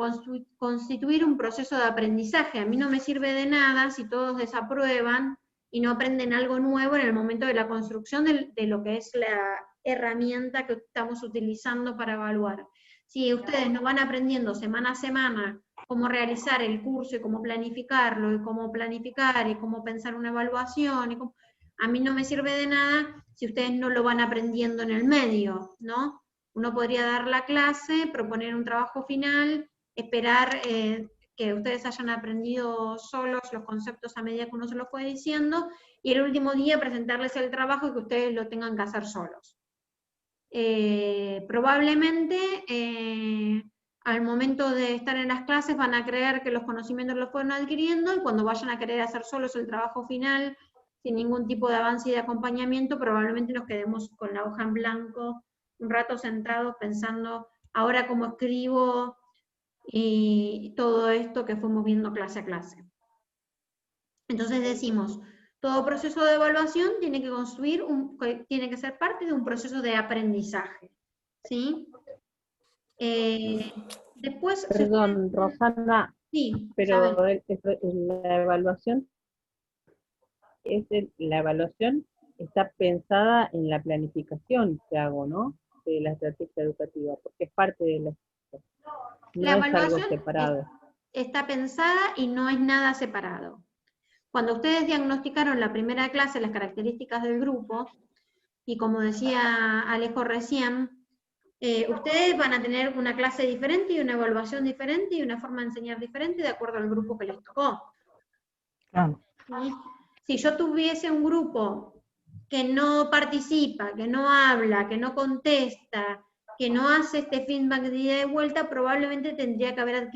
constituir un proceso de aprendizaje. A mí no me sirve de nada si todos desaprueban y no aprenden algo nuevo en el momento de la construcción de lo que es la herramienta que estamos utilizando para evaluar. Si ustedes no van aprendiendo semana a semana cómo realizar el curso y cómo planificarlo, y cómo planificar, y cómo pensar una evaluación, a mí no me sirve de nada si ustedes no lo van aprendiendo en el medio, ¿no? Uno podría dar la clase, proponer un trabajo final, esperar que ustedes hayan aprendido solos los conceptos a medida que uno se los fue diciendo, y el último día presentarles el trabajo y que ustedes lo tengan que hacer solos. Probablemente al momento de estar en las clases van a creer que los conocimientos los fueron adquiriendo, y cuando vayan a querer hacer solos el trabajo final, sin ningún tipo de avance y de acompañamiento, probablemente nos quedemos con la hoja en blanco, un rato sentados pensando, ahora cómo escribo, y todo esto que fuimos viendo clase a clase. Entonces decimos, todo proceso de evaluación tiene que ser parte de un proceso de aprendizaje, ¿sí? Después... Perdón, Rosana, sí, pero la evaluación está pensada en la planificación que hago, ¿no? De la estrategia educativa, porque es parte de la no es algo evaluación separado. está pensada y no es nada separado. Cuando ustedes diagnosticaron la primera clase las características del grupo, y como decía Alejo recién, ustedes van a tener una clase diferente y una evaluación diferente y una forma de enseñar diferente de acuerdo al grupo que les tocó. Claro. ¿Sí? Si yo tuviese un grupo que no participa, que no habla, que no contesta, que no hace este feedback de ida y vuelta, probablemente tendría que haber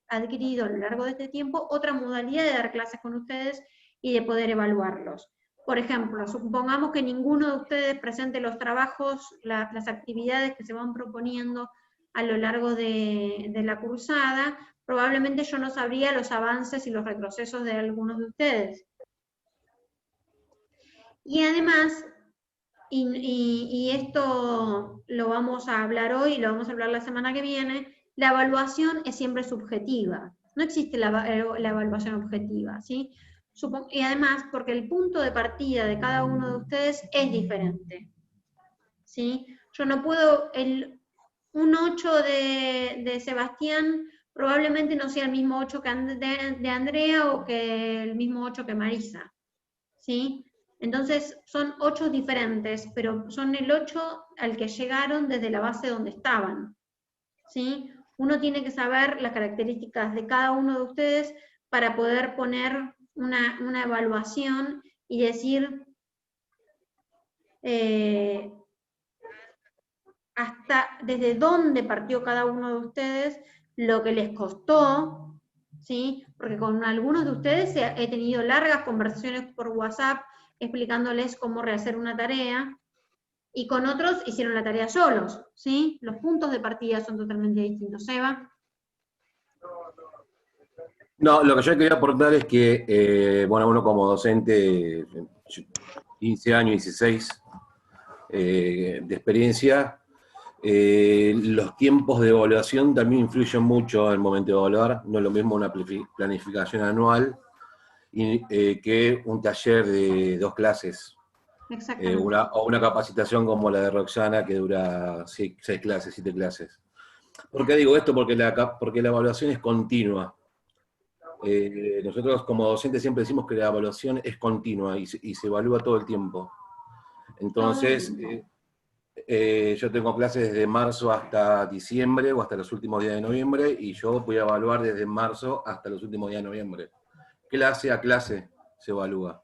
adquirido a lo largo de este tiempo otra modalidad de dar clases con ustedes y de poder evaluarlos. Por ejemplo, supongamos que ninguno de ustedes presente los trabajos, las actividades que se van proponiendo a lo largo de la cursada, probablemente yo no sabría los avances y los retrocesos de algunos de ustedes. Y además, y esto lo vamos a hablar hoy, lo vamos a hablar la semana que viene, la evaluación es siempre subjetiva. No existe la evaluación objetiva, ¿sí? Y además, porque el punto de partida de cada uno de ustedes es diferente, ¿sí? Yo no puedo, un 8 de Sebastián probablemente no sea el mismo 8 que de Andrea o que el mismo 8 que Marisa, ¿sí? Entonces son 8 diferentes, pero son el 8 al que llegaron desde la base donde estaban, ¿sí? Uno tiene que saber las características de cada uno de ustedes para poder poner una evaluación y decir hasta desde dónde partió cada uno de ustedes, lo que les costó, ¿sí? Porque con algunos de ustedes he tenido largas conversaciones por WhatsApp explicándoles cómo rehacer una tarea, y con otros hicieron la tarea solos, ¿sí? Los puntos de partida son totalmente distintos. ¿Eva? No, lo que yo quería aportar es que, bueno, uno como docente, 15 años, 16 de experiencia, los tiempos de evaluación también influyen mucho en el momento de evaluar. No es lo mismo una planificación anual que un taller de 2 clases. O una capacitación como la de Roxana que dura 6 clases, 7 clases. ¿Por qué digo esto? Porque la evaluación es continua. Nosotros como docentes siempre decimos que la evaluación es continua y se evalúa todo el tiempo. Entonces, yo tengo clases desde marzo hasta diciembre o hasta los últimos días de noviembre, y yo voy a evaluar desde marzo hasta los últimos días de noviembre. Clase a clase se evalúa.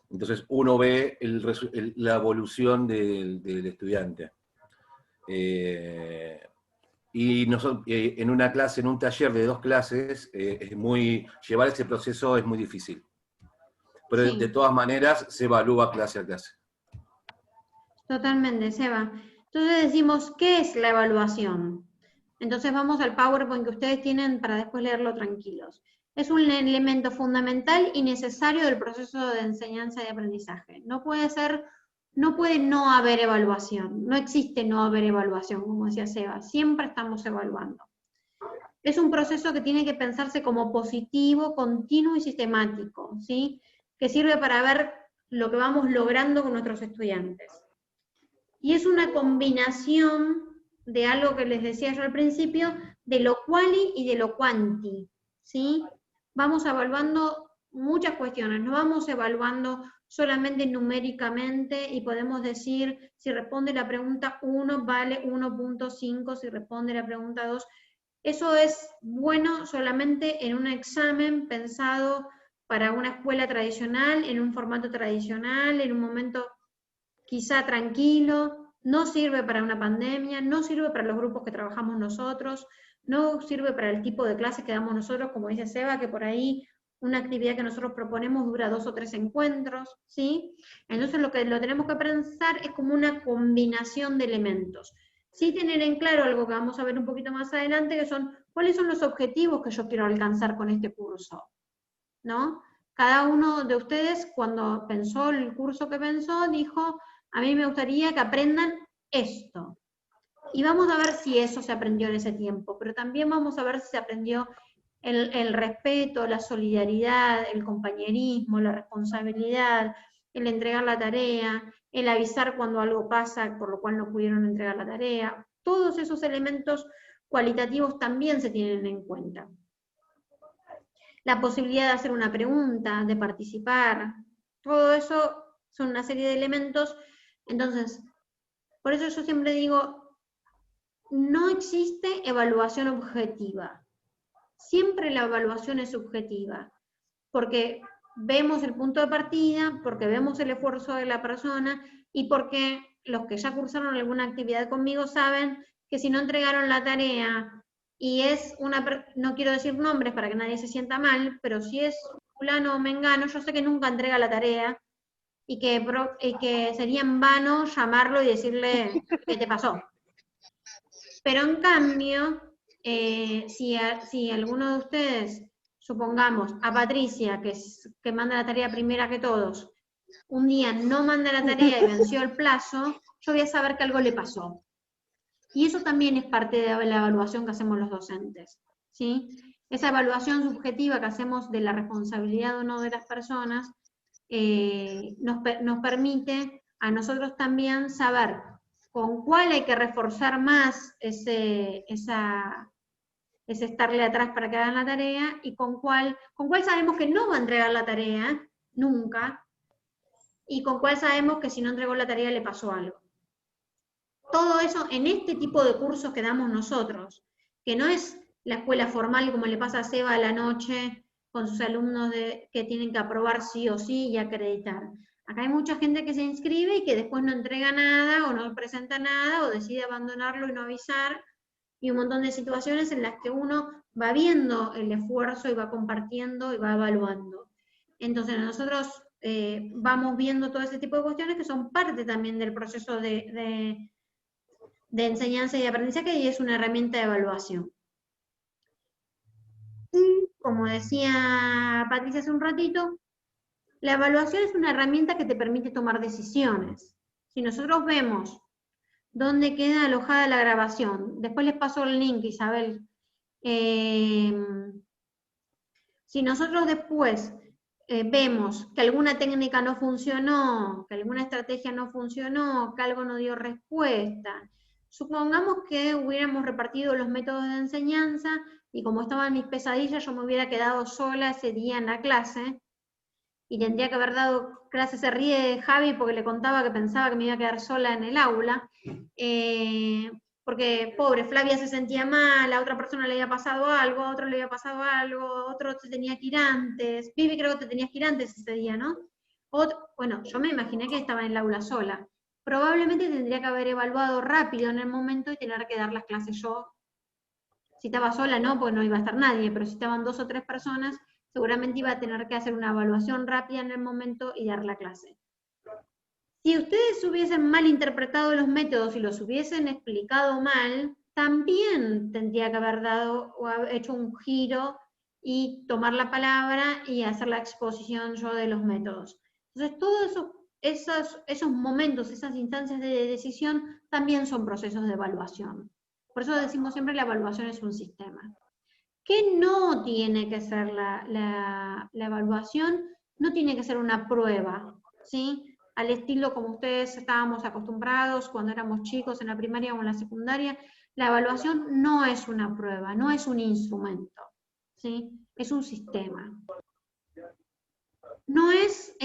Entonces uno ve la evolución del estudiante. Y nosotros, en una clase, en un taller de 2 clases, llevar ese proceso es muy difícil. Pero Sí. de todas maneras se evalúa clase a clase. Totalmente, Seba. Entonces decimos, ¿qué es la evaluación? Entonces vamos al PowerPoint que ustedes tienen para después leerlo tranquilos. Es un elemento fundamental y necesario del proceso de enseñanza y aprendizaje. No puede no haber evaluación. No existe no haber evaluación, como decía Seba. Siempre estamos evaluando. Es un proceso que tiene que pensarse como positivo, continuo y sistemático, ¿sí? Que sirve para ver lo que vamos logrando con nuestros estudiantes. Y es una combinación de algo que les decía yo al principio, de lo quali y de lo quanti, ¿sí? Vamos evaluando muchas cuestiones, no vamos evaluando solamente numéricamente y podemos decir, si responde la pregunta 1 vale 1.5, si responde la pregunta 2. Eso es bueno solamente en un examen pensado para una escuela tradicional, en un formato tradicional, en un momento quizá tranquilo, no sirve para una pandemia, no sirve para los grupos que trabajamos nosotros, no sirve para el tipo de clases que damos nosotros, como dice Seba, que por ahí una actividad que nosotros proponemos dura 2 o 3 encuentros, ¿sí? Entonces lo que lo tenemos que pensar es como una combinación de elementos. Sí tener en claro algo que vamos a ver un poquito más adelante, que son, ¿cuáles son los objetivos que yo quiero alcanzar con este curso? ¿No? Cada uno de ustedes, cuando pensó el curso que pensó, dijo, a mí me gustaría que aprendan esto. Y vamos a ver si eso se aprendió en ese tiempo, pero también vamos a ver si se aprendió el respeto, la solidaridad, el compañerismo, la responsabilidad, el entregar la tarea, el avisar cuando algo pasa por lo cual no pudieron entregar la tarea. Todos esos elementos cualitativos también se tienen en cuenta. La posibilidad de hacer una pregunta, de participar, todo eso son una serie de elementos. Entonces, por eso yo siempre digo, no existe evaluación objetiva. Siempre la evaluación es subjetiva, porque vemos el punto de partida, porque vemos el esfuerzo de la persona y porque los que ya cursaron alguna actividad conmigo saben que si no entregaron la tarea y es no quiero decir nombres para que nadie se sienta mal, pero si es fulano o mengano, yo sé que nunca entrega la tarea y que sería en vano llamarlo y decirle qué te pasó. Pero en cambio, si alguno de ustedes, supongamos, a Patricia, que manda la tarea primera que todos, un día no manda la tarea y venció el plazo, yo voy a saber que algo le pasó. Y eso también es parte de la evaluación que hacemos los docentes, ¿sí? Esa evaluación subjetiva que hacemos de la responsabilidad o no de las personas nos permite a nosotros también saber con cuál hay que reforzar más ese estarle atrás para que hagan la tarea, y con cuál sabemos que no va a entregar la tarea, nunca, y con cuál sabemos que si no entregó la tarea le pasó algo. Todo eso en este tipo de cursos que damos nosotros, que no es la escuela formal como le pasa a Seba a la noche con sus alumnos que tienen que aprobar sí o sí y acreditar. Acá hay mucha gente que se inscribe y que después no entrega nada, o no presenta nada, o decide abandonarlo y no avisar, y un montón de situaciones en las que uno va viendo el esfuerzo y va compartiendo y va evaluando. Entonces nosotros vamos viendo todo ese tipo de cuestiones que son parte también del proceso de enseñanza y aprendizaje, y es una herramienta de evaluación. Y, como decía Patricia hace un ratito, la evaluación es una herramienta que te permite tomar decisiones. Si nosotros vemos dónde queda alojada la grabación, después les paso el link, Isabel. Si nosotros después vemos que alguna técnica no funcionó, que alguna estrategia no funcionó, que algo no dio respuesta, supongamos que hubiéramos repartido los métodos de enseñanza y como estaban mis pesadillas, yo me hubiera quedado sola ese día en la clase, y tendría que haber dado clase. Se ríe Javi porque le contaba que pensaba que me iba a quedar sola en el aula, porque pobre, Flavia se sentía mal, a otra persona le había pasado algo, a otro le había pasado algo, a otro se tenía que ir antes. Vivi, creo que te tenías que ir antes ese día, ¿no? Bueno, yo me imaginé que estaba en el aula sola. Probablemente tendría que haber evaluado rápido en el momento y tener que dar las clases yo Si estaba sola no, porque no iba a estar nadie, pero si estaban 2 o 3 personas, seguramente iba a tener que hacer una evaluación rápida en el momento y dar la clase. Si ustedes hubiesen mal interpretado los métodos y los hubiesen explicado mal, también tendría que haber dado o haber hecho un giro y tomar la palabra y hacer la exposición yo de los métodos. Entonces, todos esos momentos, esas instancias de decisión, también son procesos de evaluación. Por eso decimos siempre la evaluación es un sistema. ¿Qué no tiene que ser la evaluación? No tiene que ser una prueba, ¿sí? Al estilo como ustedes estábamos acostumbrados cuando éramos chicos en la primaria o en la secundaria, la evaluación no es una prueba, no es un instrumento, ¿sí? Es un sistema. No es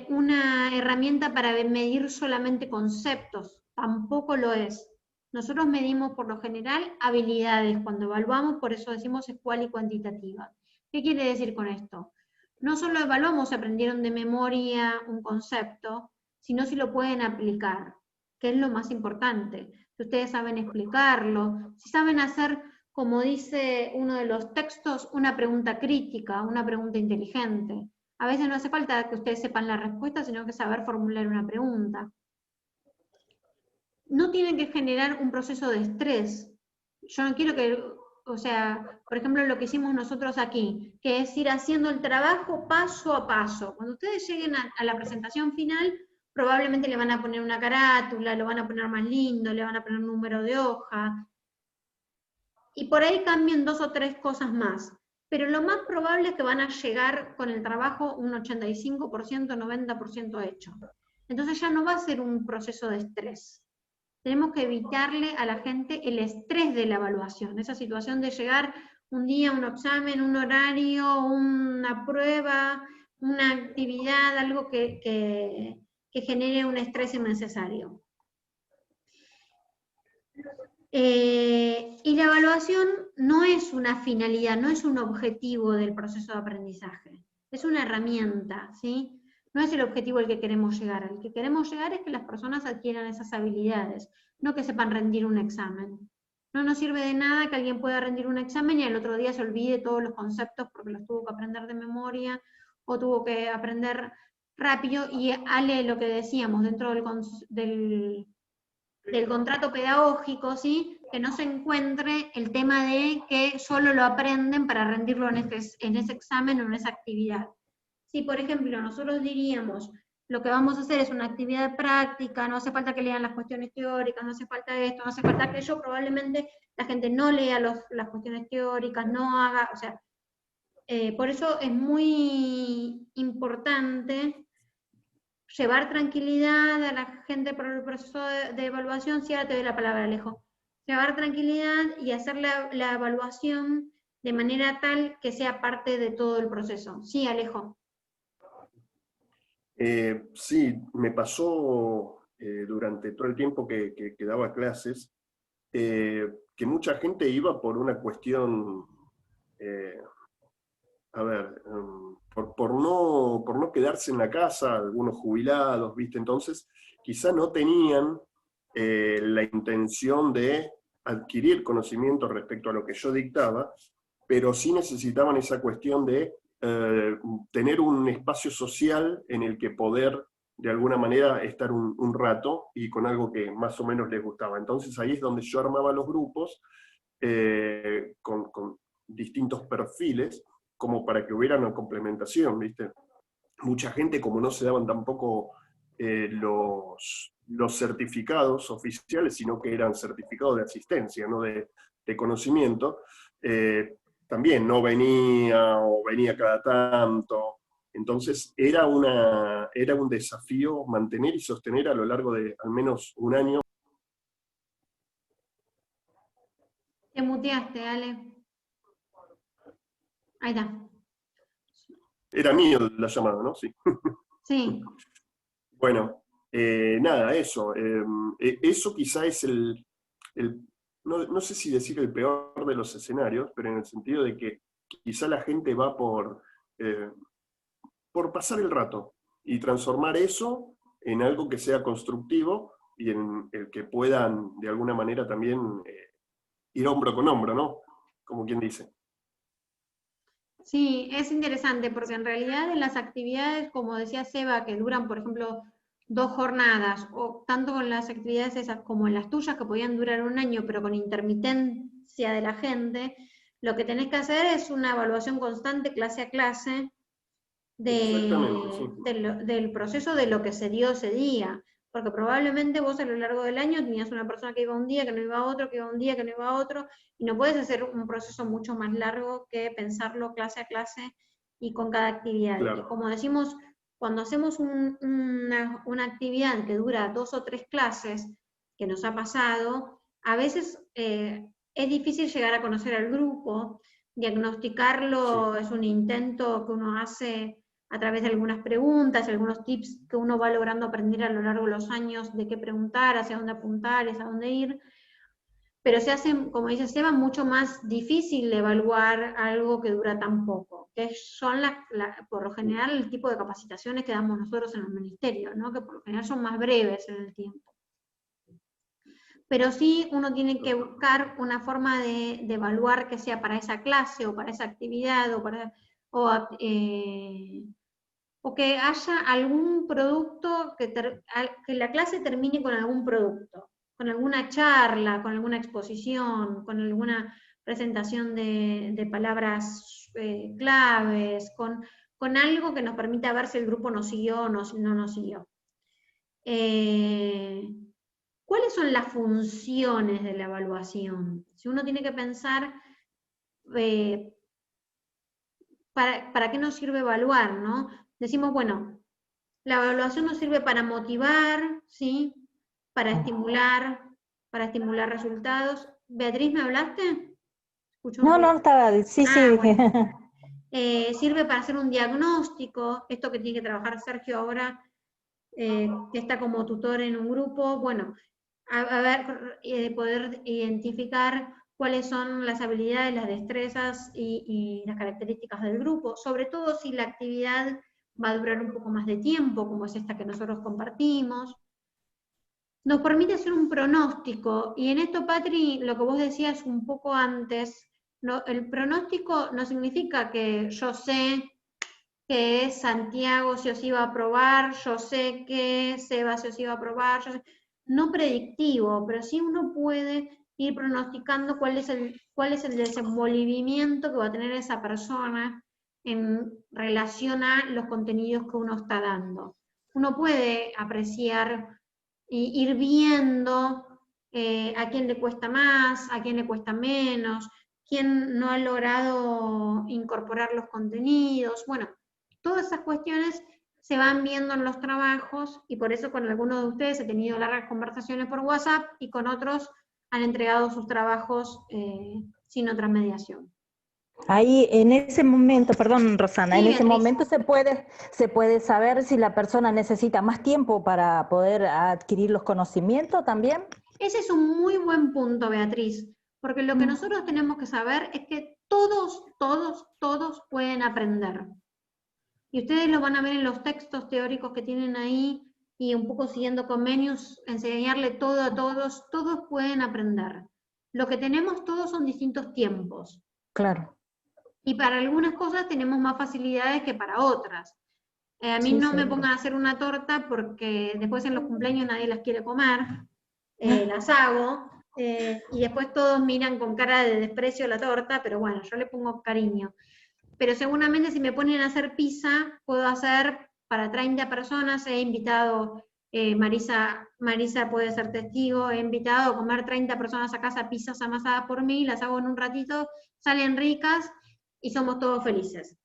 una herramienta para medir solamente conceptos, tampoco lo es. Nosotros medimos por lo general habilidades cuando evaluamos, por eso decimos escual y cuantitativa. ¿Qué quiere decir con esto? No solo evaluamos si aprendieron de memoria un concepto, sino si lo pueden aplicar, que es lo más importante. Si ustedes saben explicarlo, si saben hacer, como dice uno de los textos, una pregunta crítica, una pregunta inteligente. A veces no hace falta que ustedes sepan la respuesta, sino que saber formular una pregunta. No tienen que generar un proceso de estrés. Yo no quiero que, o sea, por ejemplo, lo que hicimos nosotros aquí, que es ir haciendo el trabajo paso a paso. Cuando ustedes lleguen a la presentación final, probablemente le van a poner una carátula, lo van a poner más lindo, le van a poner un número de hoja, y por ahí cambien 2 o 3 cosas más. Pero lo más probable es que van a llegar con el trabajo un 85%, 90% hecho. Entonces ya no va a ser un proceso de estrés. Tenemos que evitarle a la gente el estrés de la evaluación, esa situación de llegar un día, un examen, un horario, una prueba, una actividad, algo que genere un estrés innecesario. Y la evaluación no es una finalidad, no es un objetivo del proceso de aprendizaje, es una herramienta, ¿sí? No es el objetivo al que queremos llegar. Al que queremos llegar es que las personas adquieran esas habilidades, no que sepan rendir un examen. No nos sirve de nada que alguien pueda rendir un examen y al otro día se olvide todos los conceptos porque los tuvo que aprender de memoria o tuvo que aprender rápido. Y Ale, lo que decíamos, dentro del contrato pedagógico, ¿sí? Que no se encuentre el tema de que solo lo aprenden para rendirlo en ese examen o en esa actividad. Si, por ejemplo, nosotros diríamos, lo que vamos a hacer es una actividad práctica, no hace falta que lean las cuestiones teóricas, no hace falta esto, no hace falta aquello, probablemente la gente no lea las cuestiones teóricas, no haga, o sea, por eso es muy importante llevar tranquilidad a la gente por el proceso de evaluación. Sí, ahora te doy la palabra, Alejo. Llevar tranquilidad y hacer la evaluación de manera tal que sea parte de todo el proceso. Sí, Alejo. Sí, me pasó durante todo el tiempo que daba clases, que mucha gente iba por una cuestión, por no quedarse en la casa, algunos jubilados, ¿viste? Entonces, quizá no tenían la intención de adquirir conocimiento respecto a lo que yo dictaba, pero sí necesitaban esa cuestión de tener un espacio social en el que poder, de alguna manera, estar un rato y con algo que más o menos les gustaba. Entonces ahí es donde yo armaba los grupos con distintos perfiles, como para que hubiera una complementación, ¿viste? Mucha gente, como no se daban tampoco los certificados oficiales, sino que eran certificados de asistencia, no de conocimiento, también no venía o venía cada tanto. Entonces era un desafío mantener y sostener a lo largo de al menos un año. Te muteaste, Ale. Ahí está. Era mío la llamada, ¿no? Sí. Sí. Bueno, nada, eso. Eso quizá es no sé si decir el peor de los escenarios, pero en el sentido de que quizá la gente va por pasar el rato y transformar eso en algo que sea constructivo y en el que puedan de alguna manera también ir hombro con hombro, ¿no? como quien dice. Sí, es interesante porque en realidad en las actividades, como decía Seba, que duran, por ejemplo, 2 jornadas, o tanto con las actividades esas como en las tuyas, que podían durar 1 año, pero con intermitencia de la gente, lo que tenés que hacer es una evaluación constante, clase a clase, del proceso de lo que se dio ese día. Porque probablemente vos a lo largo del año tenías una persona que iba un día, que no iba a otro, que iba un día, que no iba a otro, y no puedes hacer un proceso mucho más largo que pensarlo clase a clase y con cada actividad. Claro. Y como decimos, cuando hacemos una actividad que dura 2 o 3 clases, que nos ha pasado, a veces es difícil llegar a conocer al grupo, diagnosticarlo es un intento que uno hace a través de algunas preguntas, algunos tips que uno va logrando aprender a lo largo de los años de qué preguntar, hacia dónde apuntar, hacia dónde ir, pero se hace, como dice Seba, mucho más difícil evaluar algo que dura tan poco, que son por lo general el tipo de capacitaciones que damos nosotros en el ministerio, ¿no? Que por lo general son más breves en el tiempo. Pero sí uno tiene que buscar una forma de evaluar que sea para esa clase o para esa actividad o que haya algún producto, que la clase termine con algún producto, con alguna charla, con alguna exposición, con alguna presentación de palabras claves, con algo que nos permita ver si el grupo nos siguió o no nos siguió. ¿Cuáles son las funciones de la evaluación? Si uno tiene que pensar ¿para qué nos sirve evaluar, no? Decimos, bueno, la evaluación nos sirve para motivar, ¿sí? Para estimular resultados. Beatriz, ¿me hablaste? No, estaba, sí. Bueno. Sirve para hacer un diagnóstico, esto que tiene que trabajar Sergio ahora, que está como tutor en un grupo, bueno, a ver, poder identificar cuáles son las habilidades, las destrezas y las características del grupo, sobre todo si la actividad va a durar un poco más de tiempo, como es esta que nosotros compartimos. Nos permite hacer un pronóstico, y en esto, Patri, lo que vos decías un poco antes, el pronóstico no significa que yo sé que Santiago se os iba a aprobar, yo sé que Seba se os iba a aprobar, no predictivo, pero sí uno puede ir pronosticando cuál es el desenvolvimiento que va a tener esa persona en relación a los contenidos que uno está dando. Uno puede apreciar y ir viendo a quién le cuesta más, a quién le cuesta menos, quién no ha logrado incorporar los contenidos. Bueno, todas esas cuestiones se van viendo en los trabajos, y por eso con algunos de ustedes he tenido largas conversaciones por WhatsApp, y con otros han entregado sus trabajos sin otra mediación. Ahí, en ese momento, perdón, Rosana, Sí, en ese Beatriz. momento se puede saber si la persona necesita más tiempo para poder adquirir los conocimientos también. Ese es un muy buen punto, Beatriz, porque lo que nosotros tenemos que saber es que todos pueden aprender. Y ustedes lo van a ver en los textos teóricos que tienen ahí, y un poco siguiendo Comenius, enseñarle todo a todos pueden aprender. Lo que tenemos todos son distintos tiempos. Claro. Y para algunas cosas tenemos más facilidades que para otras. A mí no me pongan a hacer una torta porque después en los cumpleaños nadie las quiere comer, las hago, y después todos miran con cara de desprecio la torta, pero bueno, yo le pongo cariño. Pero seguramente si me ponen a hacer pizza, puedo hacer para 30 personas, he invitado, Marisa puede ser testigo, he invitado a comer 30 personas a casa pizzas amasadas por mí, las hago en un ratito, salen ricas y somos todos felices.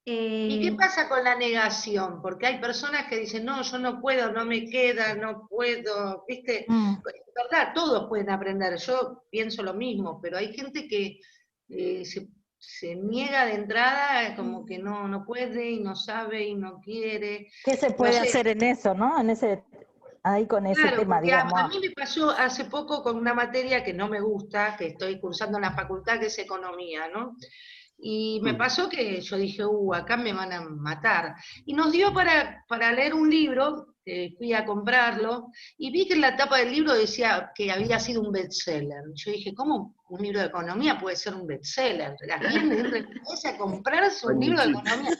¿Y qué pasa con la negación? Porque hay personas que dicen, no, yo no puedo, no me queda, no puedo, ¿viste? En verdad, todos pueden aprender, yo pienso lo mismo, pero hay gente que se niega de entrada, como que no puede y no sabe y no quiere. ¿Qué se puede hacer en eso, no? Ahí con ese tema, digamos. A mí me pasó hace poco con una materia que no me gusta, que estoy cursando en la facultad, que es economía, ¿no? Y me pasó que yo dije, acá me van a matar. Y nos dio para leer un libro, fui a comprarlo, y vi que en la tapa del libro decía que había sido un bestseller. Yo dije, ¿cómo un libro de economía puede ser un bestseller? ¿A quién le interesa a comprarse un libro de economía?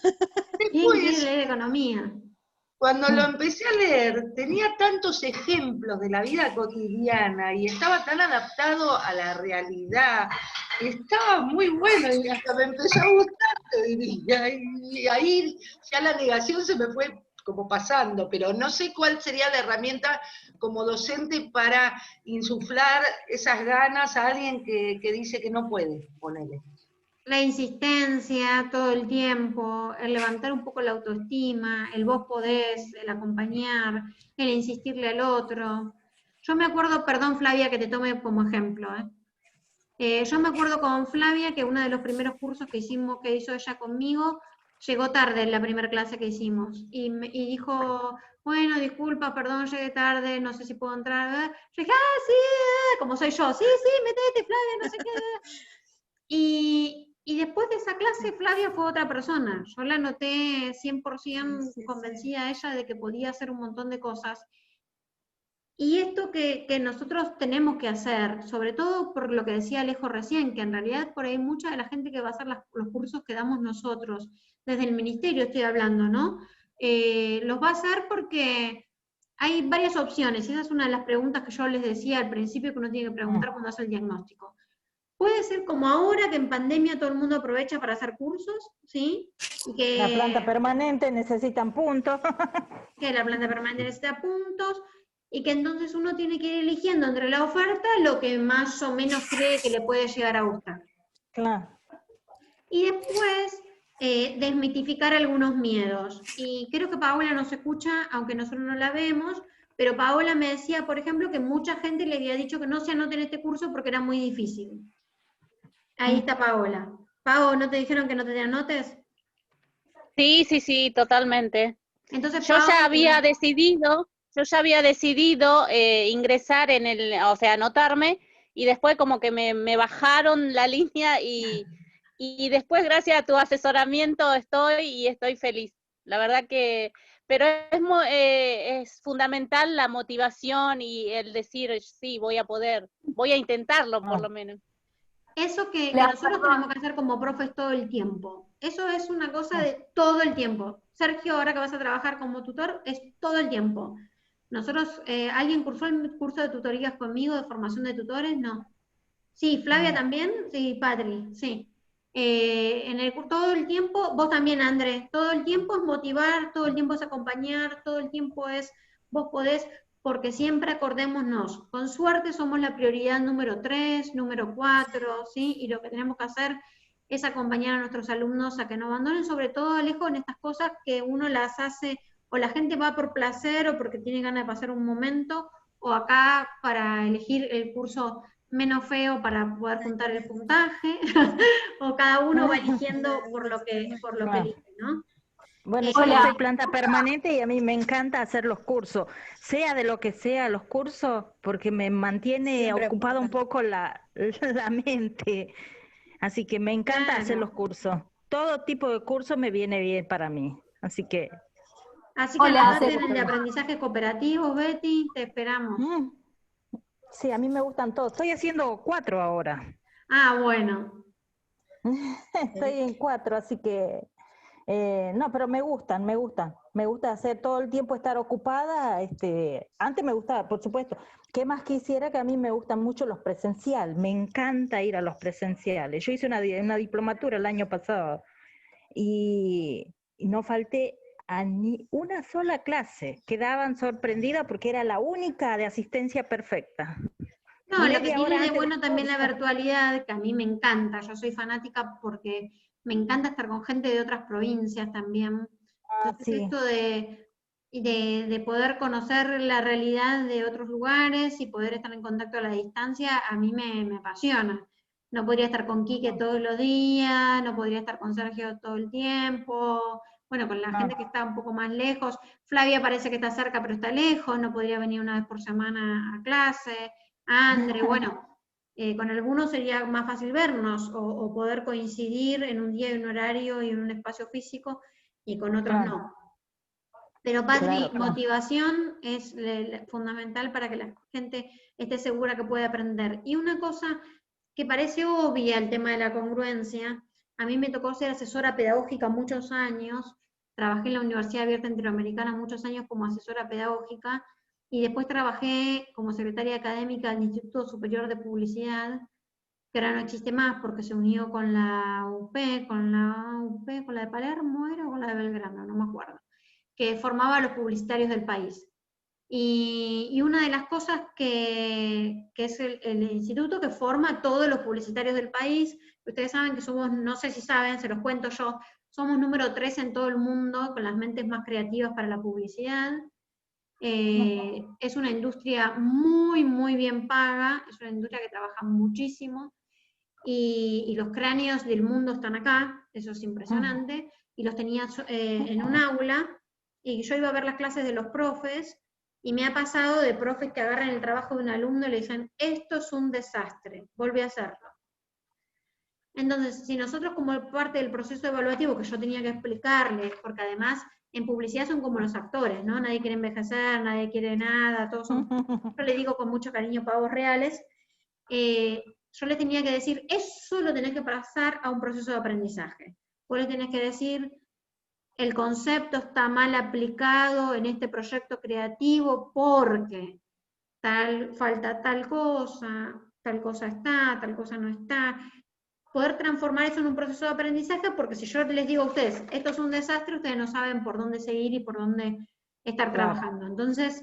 ¿Quién quiere leer economía? Cuando lo empecé a leer, tenía tantos ejemplos de la vida cotidiana y estaba tan adaptado a la realidad, estaba muy bueno y hasta me empezó a gustar, te diría, y ahí ya la negación se me fue como pasando, pero no sé cuál sería la herramienta como docente para insuflar esas ganas a alguien que dice que no puede, ponele. La insistencia todo el tiempo, el levantar un poco la autoestima, el vos podés, el acompañar, el insistirle al otro. Yo me acuerdo, perdón Flavia que te tome como ejemplo, yo me acuerdo con Flavia que uno de los primeros cursos que hizo ella conmigo, llegó tarde en la primera clase que hicimos, y dijo, bueno, disculpa, perdón, llegué tarde, no sé si puedo entrar. Yo dije, sí, como soy yo, sí, metete Flavia, no sé qué. Y después de esa clase, Flavia fue otra persona. Yo la noté 100% convencida a ella de que podía hacer un montón de cosas. Y esto que nosotros tenemos que hacer, sobre todo por lo que decía Alejo recién, que en realidad por ahí mucha de la gente que va a hacer los cursos que damos nosotros, desde el ministerio estoy hablando, ¿no? Los va a hacer porque hay varias opciones. Esa es una de las preguntas que yo les decía al principio que uno tiene que preguntar cuando hace el diagnóstico. Puede ser como ahora, que en pandemia todo el mundo aprovecha para hacer cursos, ¿sí? Y que la planta permanente necesitan puntos. Que la planta permanente necesita puntos, y que entonces uno tiene que ir eligiendo entre la oferta lo que más o menos cree que le puede llegar a gustar. Claro. Y después, desmitificar algunos miedos. Y creo que Paola nos escucha, aunque nosotros no la vemos, pero Paola me decía, por ejemplo, que mucha gente le había dicho que no se anote en este curso porque era muy difícil. Ahí está Paola. Pao, ¿no te dijeron que no te anotes? Sí, totalmente. Entonces, yo ya había decidido ingresar o sea, anotarme, y después como que me bajaron la línea y después gracias a tu asesoramiento estoy feliz. La verdad que, pero es fundamental la motivación y el decir, sí, voy a intentarlo por lo menos. Eso que nosotros tenemos que hacer como profes todo el tiempo. Eso es una cosa de todo el tiempo. Sergio, ahora que vas a trabajar como tutor, es todo el tiempo. Nosotros, ¿alguien cursó el curso de tutorías conmigo, de formación de tutores? No. Sí, Flavia también, sí, Patri, sí. Todo el tiempo, vos también, Andrés, todo el tiempo es motivar, todo el tiempo es acompañar, todo el tiempo es, vos podés, porque siempre acordémonos, con suerte somos la prioridad número 3, número 4, ¿sí? Y lo que tenemos que hacer es acompañar a nuestros alumnos a que no abandonen, sobre todo, Alejo, en estas cosas que uno las hace, o la gente va por placer, o porque tiene ganas de pasar un momento, o acá para elegir el curso menos feo para poder juntar el puntaje, o cada uno va eligiendo por lo que elige, ¿no? Bueno, yo soy planta permanente y a mí me encanta hacer los cursos, sea de lo que sea los cursos, porque me mantiene siempre ocupada un poco la mente, así que me encanta hacer los cursos. Todo tipo de curso me viene bien para mí, así que... Así que anotate en el de aprendizaje cooperativo, Betty, te esperamos. Sí, a mí me gustan todos. Estoy haciendo 4 ahora. Ah, bueno. Estoy en 4, así que... no, pero me gustan. Me gusta hacer todo el tiempo, estar ocupada. Antes me gustaba, por supuesto. ¿Qué más quisiera? Que a mí me gustan mucho los presenciales. Me encanta ir a los presenciales. Yo hice una diplomatura el año pasado y no falté a ni una sola clase. Quedaban sorprendidas porque era la única de asistencia perfecta. No, lo que tiene de bueno también la virtualidad, que a mí me encanta. Yo soy fanática porque me encanta estar con gente de otras provincias también. Entonces, sí. Esto de poder conocer la realidad de otros lugares y poder estar en contacto a la distancia, a mí me apasiona. No podría estar con Quique todos los días, no podría estar con Sergio todo el tiempo, bueno, con la gente que está un poco más lejos. Flavia parece que está cerca, pero está lejos, no podría venir una vez por semana a clase. Andre, bueno, Con algunos sería más fácil vernos o poder coincidir en un día y un horario y en un espacio físico, y con otros Claro. no. Pero Patri, Claro, claro. motivación es fundamental para que la gente esté segura que puede aprender. Y una cosa que parece obvia, el tema de la congruencia, a mí me tocó ser asesora pedagógica muchos años, trabajé en la Universidad Abierta Interamericana muchos años como asesora pedagógica, y después trabajé como secretaria académica del Instituto Superior de Publicidad, que ahora no existe más porque se unió con la UP, con la de Palermo, ¿era? O con la de Belgrano, no me acuerdo, que formaba a los publicitarios del país. Y una de las cosas que es el instituto que forma a todos los publicitarios del país, ustedes saben que somos, no sé si saben, se los cuento yo, somos número 3 en todo el mundo con las mentes más creativas para la publicidad. Es una industria muy, muy bien paga, es una industria que trabaja muchísimo, y los cráneos del mundo están acá, eso es impresionante, y los tenía en un aula, y yo iba a ver las clases de los profes, y me ha pasado de profes que agarran el trabajo de un alumno y le dicen, esto es un desastre, vuelve a hacerlo. Entonces, si nosotros como parte del proceso evaluativo que yo tenía que explicarles, porque además en publicidad son como los actores, ¿no? Nadie quiere envejecer, nadie quiere nada, todos son, yo les digo con mucho cariño, pavos reales, yo les tenía que decir, eso lo tenés que pasar a un proceso de aprendizaje. Vos les tenés que decir, el concepto está mal aplicado en este proyecto creativo porque falta tal cosa está, tal cosa no está. Poder transformar eso en un proceso de aprendizaje, porque si yo les digo a ustedes, esto es un desastre, ustedes no saben por dónde seguir y por dónde estar trabajando. Entonces,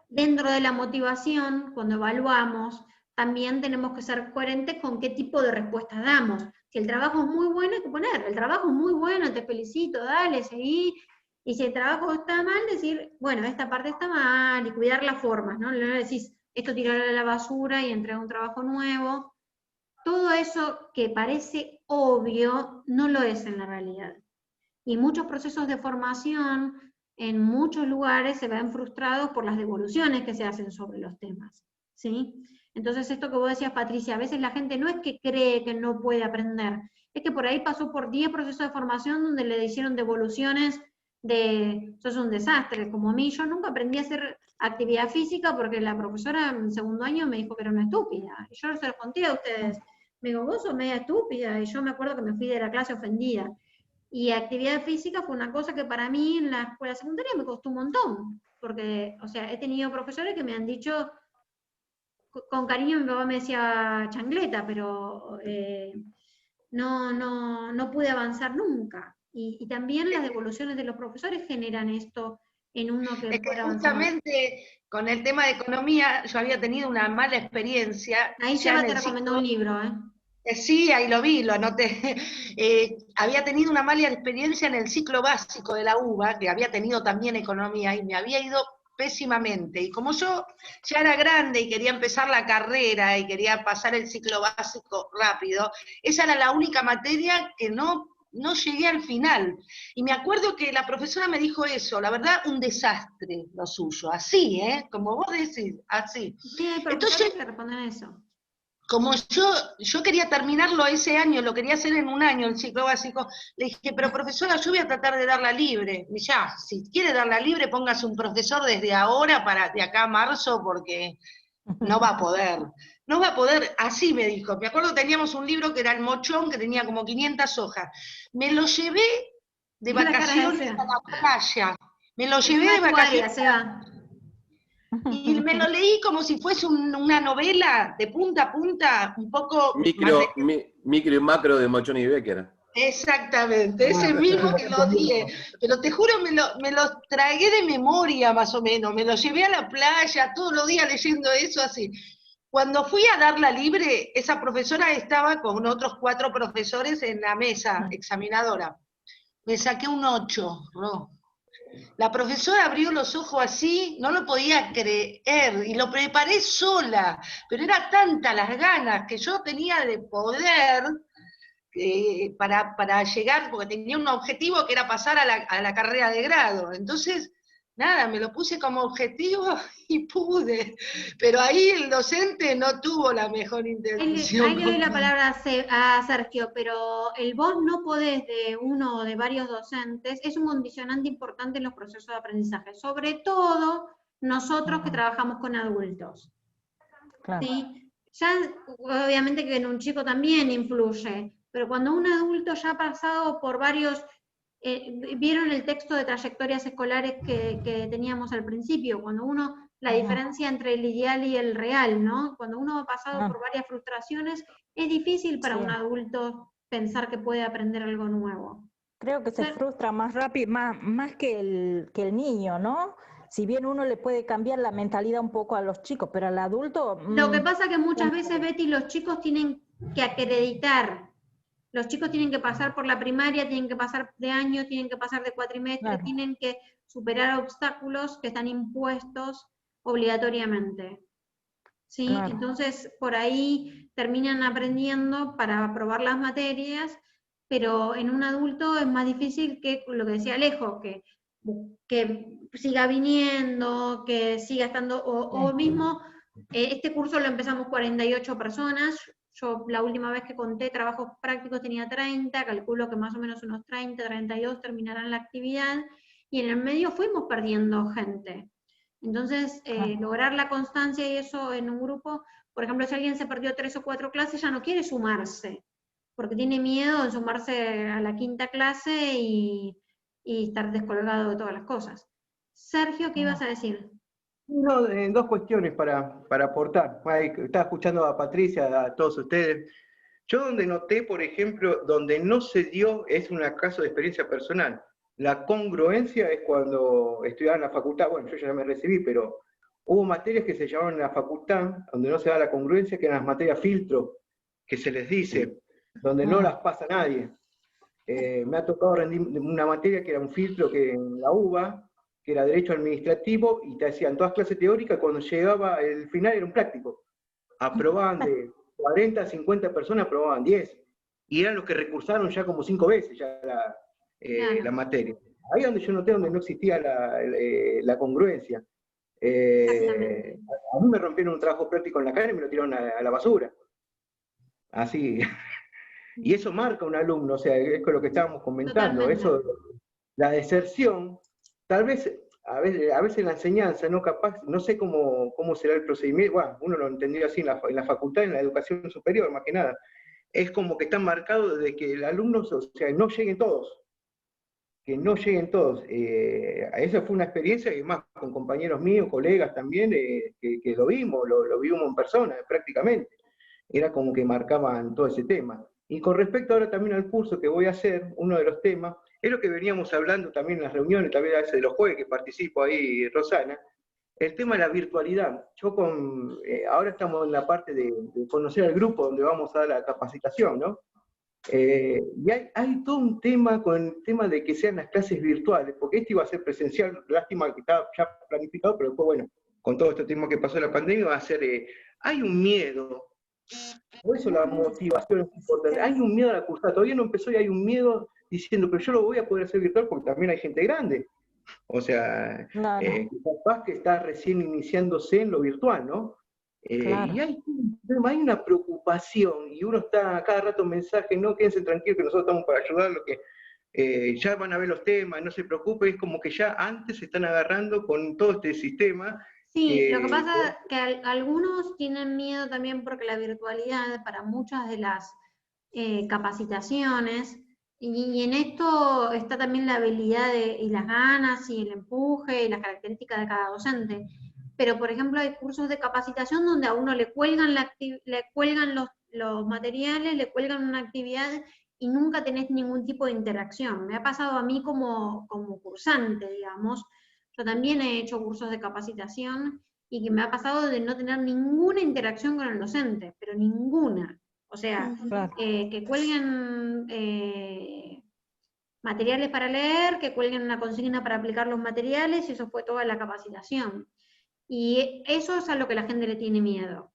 dentro de la motivación, cuando evaluamos, también tenemos que ser coherentes con qué tipo de respuestas damos. Si el trabajo es muy bueno, hay que poner, el trabajo es muy bueno, te felicito, dale, seguí. Y si el trabajo está mal, decir, bueno, esta parte está mal, y cuidar las formas, ¿no? No decís, esto tirarlo a la basura y entregar un trabajo nuevo. Todo eso que parece obvio, no lo es en la realidad. Y muchos procesos de formación, en muchos lugares, se ven frustrados por las devoluciones que se hacen sobre los temas, ¿sí? Entonces, esto que vos decías, Patricia, a veces la gente no es que cree que no puede aprender, es que por ahí pasó por 10 procesos de formación donde le hicieron devoluciones de, eso es un desastre, como a mí, yo nunca aprendí a hacer actividad física porque la profesora en segundo año me dijo que era una estúpida, y yo se los conté a ustedes, me digo, vos sos media estúpida, y yo me acuerdo que me fui de la clase ofendida. Y actividad física fue una cosa que para mí en la escuela secundaria me costó un montón, porque, o sea, he tenido profesores que me han dicho, con cariño mi papá me decía changleta, pero no pude avanzar nunca. Y también las devoluciones de los profesores generan esto en uno que pueda avanzar. Justamente con el tema de economía, yo había tenido una mala experiencia. Ahí ya te recomendó un libro, ¿eh? Sí, ahí lo vi, lo anoté. Había tenido una mala experiencia en el ciclo básico de la UBA, que había tenido también economía, y me había ido pésimamente. Y como yo ya era grande y quería empezar la carrera y quería pasar el ciclo básico rápido, esa era la única materia que no llegué al final. Y me acuerdo que la profesora me dijo eso, la verdad, un desastre lo suyo, así, como vos decís, así. Sí, hay profesores que responden eso. Como yo quería terminarlo ese año, lo quería hacer en un año, el ciclo básico, le dije, pero profesora, yo voy a tratar de darla libre. Y ya, si quiere darla libre, póngase un profesor desde ahora para de acá a marzo, porque no va a poder. No va a poder, así me dijo. Me acuerdo que teníamos un libro que era El Mochón, que tenía como 500 hojas. Me lo llevé de vacaciones a la playa. Me lo llevé de vacaciones. Y me lo leí como si fuese una novela de punta a punta, un poco... Micro y macro de Mochón y Becker. Exactamente, ese mismo que lo odié. Pero te juro, me lo tragué de memoria más o menos, me lo llevé a la playa, todos los días leyendo eso así. Cuando fui a darla libre, esa profesora estaba con otros 4 profesores en la mesa examinadora. Me saqué un 8, ¿no? La profesora abrió los ojos así, no lo podía creer, y lo preparé sola, pero era tanta las ganas que yo tenía de poder para llegar, porque tenía un objetivo que era pasar a la carrera de grado. Entonces, nada, me lo puse como objetivo y pude, pero ahí el docente no tuvo la mejor intención. Ahí le doy la palabra a Sergio, pero el vos no podés de uno o de varios docentes, es un condicionante importante en los procesos de aprendizaje, sobre todo nosotros que trabajamos con adultos. Claro. ¿Sí? Ya, obviamente que en un chico también influye, pero cuando un adulto ya ha pasado por varios, vieron el texto de trayectorias escolares que teníamos al principio, cuando uno, la diferencia entre el ideal y el real, ¿no? Cuando uno ha pasado por varias frustraciones, es difícil para un adulto pensar que puede aprender algo nuevo. Creo que se frustra más rápido, más que el niño, ¿no? Si bien uno le puede cambiar la mentalidad un poco a los chicos, pero al adulto... Lo que pasa que muchas veces, Betty, los chicos tienen que acreditar. Los chicos tienen que pasar por la primaria, tienen que pasar de año, tienen que pasar de cuatrimestre, tienen que superar obstáculos que están impuestos obligatoriamente. ¿Sí? Claro. Entonces, por ahí terminan aprendiendo para aprobar las materias, pero en un adulto es más difícil que lo que decía Alejo, que siga viniendo, que siga estando, o mismo, este curso lo empezamos 48 personas, yo la última vez que conté trabajos prácticos tenía 30, calculo que más o menos unos 30, 32 terminarán la actividad, y en el medio fuimos perdiendo gente. Entonces, lograr la constancia y eso en un grupo, por ejemplo, si alguien se perdió 3 o 4 clases, ya no quiere sumarse, porque tiene miedo de sumarse a la 5ª clase y estar descolgado de todas las cosas. Sergio, ¿qué ibas a decir? No, dos cuestiones para aportar. Estaba escuchando a Patricia, a todos ustedes. Yo donde noté, por ejemplo, donde no se dio, es un caso de experiencia personal. La congruencia es cuando estudiaba en la facultad, bueno, yo ya me recibí, pero hubo materias que se llamaban en la facultad, donde no se da la congruencia, que eran las materias filtro, que se les dice, donde no las pasa nadie. Me ha tocado rendir una materia que era un filtro que en la UBA, que era Derecho Administrativo, y te hacían todas clases teóricas, cuando llegaba el final era un práctico. Aprobaban de 40 a 50 personas, aprobaban 10. Y eran los que recursaron ya como 5 veces ya la materia. Ahí es donde yo noté donde no existía la congruencia. A mí me rompieron un trabajo práctico en la cara y me lo tiraron a la basura. Así. Y eso marca a un alumno, o sea, es con lo que estábamos comentando. Eso, la deserción, tal vez, a veces en la enseñanza, no capaz, no sé cómo será el procedimiento, bueno, uno lo entendió así en la facultad, en la educación superior, más que nada. Es como que está marcado de que el alumno, o sea, no lleguen todos. Que no lleguen todos. Esa fue una experiencia que más con compañeros míos, colegas también, que lo vimos en persona prácticamente. Era como que marcaban todo ese tema. Y con respecto ahora también al curso que voy a hacer, uno de los temas, es lo que veníamos hablando también en las reuniones, también a veces de los jueves que participo ahí, Rosana, el tema de la virtualidad. Yo ahora estamos en la parte de conocer al grupo donde vamos a dar la capacitación, ¿no? Y hay todo un tema con el tema de que sean las clases virtuales, porque iba a ser presencial, lástima que estaba ya planificado, pero después, bueno, con todo este tema que pasó la pandemia, va a ser, hay un miedo, por eso la motivación es importante, hay un miedo a la cursada, todavía no empezó y hay un miedo diciendo, pero yo lo voy a poder hacer virtual porque también hay gente grande, o sea, capaz que está recién iniciándose en lo virtual, ¿no? Claro. Y hay una preocupación, y uno está cada rato en mensaje, no, quédense tranquilos que nosotros estamos para ayudarlos, que ya van a ver los temas, no se preocupen, es como que ya antes se están agarrando con todo este sistema. Sí, lo que pasa es que algunos tienen miedo también porque la virtualidad para muchas de las capacitaciones, y en esto está también la habilidad y las ganas y el empuje y las características de cada docente. Pero, por ejemplo, hay cursos de capacitación donde a uno le cuelgan los materiales, le cuelgan una actividad y nunca tenés ningún tipo de interacción. Me ha pasado a mí como cursante, digamos. Yo también he hecho cursos de capacitación y que me ha pasado de no tener ninguna interacción con el docente, pero ninguna. O sea, que cuelguen materiales para leer, que cuelguen una consigna para aplicar los materiales, y eso fue toda la capacitación. Y eso es a lo que la gente le tiene miedo.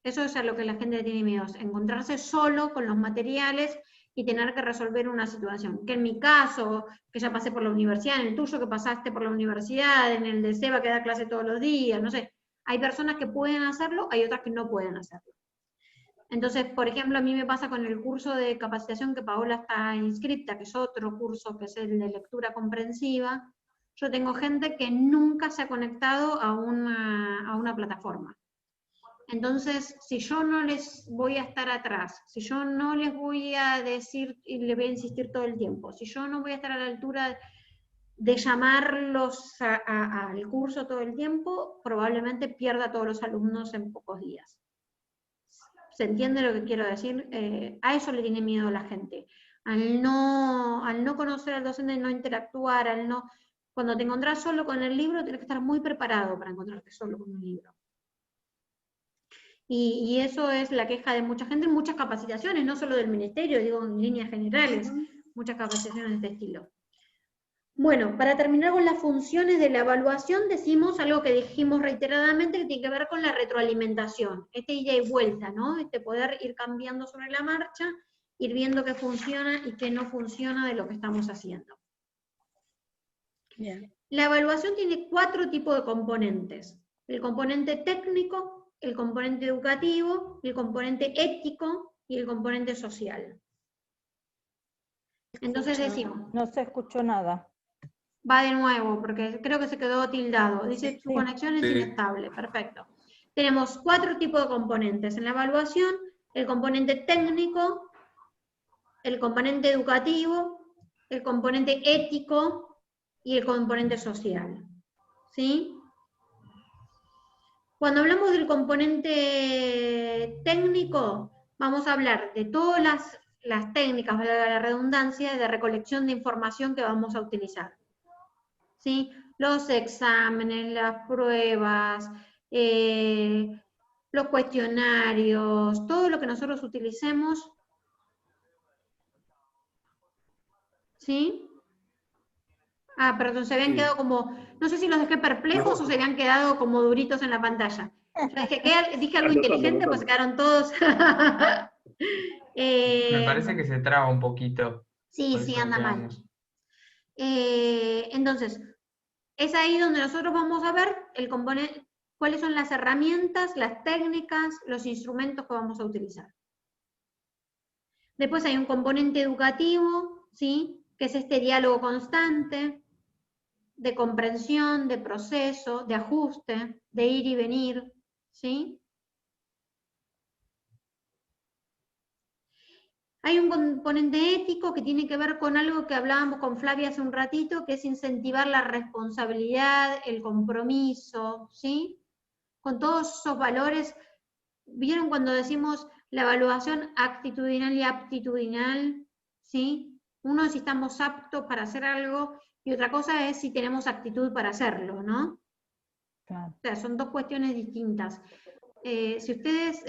Eso es a lo que la gente le tiene miedo, encontrarse solo con los materiales y tener que resolver una situación. Que en mi caso, que ya pasé por la universidad, en el tuyo que pasaste por la universidad, en el de Seba que da clase todos los días, no sé, hay personas que pueden hacerlo, hay otras que no pueden hacerlo. Entonces, por ejemplo, a mí me pasa con el curso de capacitación que Paola está inscripta, que es otro curso, que es el de lectura comprensiva. Yo tengo gente que nunca se ha conectado a una plataforma. Entonces, si yo no les voy a estar atrás, si yo no les voy a decir y les voy a insistir todo el tiempo, si yo no voy a estar a la altura de llamarlos al curso todo el tiempo, probablemente pierda a todos los alumnos en pocos días. ¿Se entiende lo que quiero decir? A eso le tiene miedo la gente. Al no conocer al docente, no interactuar, cuando te encontrás solo con el libro, tienes que estar muy preparado para encontrarte solo con un libro. Y eso es la queja de mucha gente en muchas capacitaciones, no solo del ministerio, digo en líneas generales, muchas capacitaciones de este estilo. Bueno, para terminar con las funciones de la evaluación, decimos algo que dijimos reiteradamente que tiene que ver con la retroalimentación, ida y vuelta, ¿no? Poder ir cambiando sobre la marcha, ir viendo qué funciona y qué no funciona de lo que estamos haciendo. Bien. La evaluación tiene 4 tipos de componentes: el componente técnico, el componente educativo, el componente ético y el componente social. Entonces decimos... No se escuchó nada. Va de nuevo, porque creo que se quedó tildado. Dice, su conexión es Sí. inestable. Perfecto. Tenemos 4 tipos de componentes en la evaluación: el componente técnico, el componente educativo, el componente ético y el componente social. ¿Sí? Cuando hablamos del componente técnico, vamos a hablar de todas las técnicas, valga la redundancia, de recolección de información que vamos a utilizar. ¿Sí? Los exámenes, las pruebas, los cuestionarios, todo lo que nosotros utilicemos. ¿Sí? Ah, perdón, se habían quedado como, no sé si los dejé perplejos o se habían quedado como duritos en la pantalla. Yo dije algo inteligente, pues se quedaron todos. Me parece que se traba un poquito. Sí, sí, anda mal. Entonces, es ahí donde nosotros vamos a ver cuáles son las herramientas, las técnicas, los instrumentos que vamos a utilizar. Después hay un componente educativo, ¿sí? Que es este diálogo constante, de comprensión, de proceso, de ajuste, de ir y venir, ¿sí? Hay un componente ético que tiene que ver con algo que hablábamos con Flavia hace un ratito, que es incentivar la responsabilidad, el compromiso, ¿sí? Con todos esos valores. ¿Vieron cuando decimos la evaluación actitudinal y aptitudinal? ¿Sí? Uno es si estamos aptos para hacer algo y otra cosa es si tenemos actitud para hacerlo, ¿no? Claro. O sea, son 2 cuestiones distintas. Si ustedes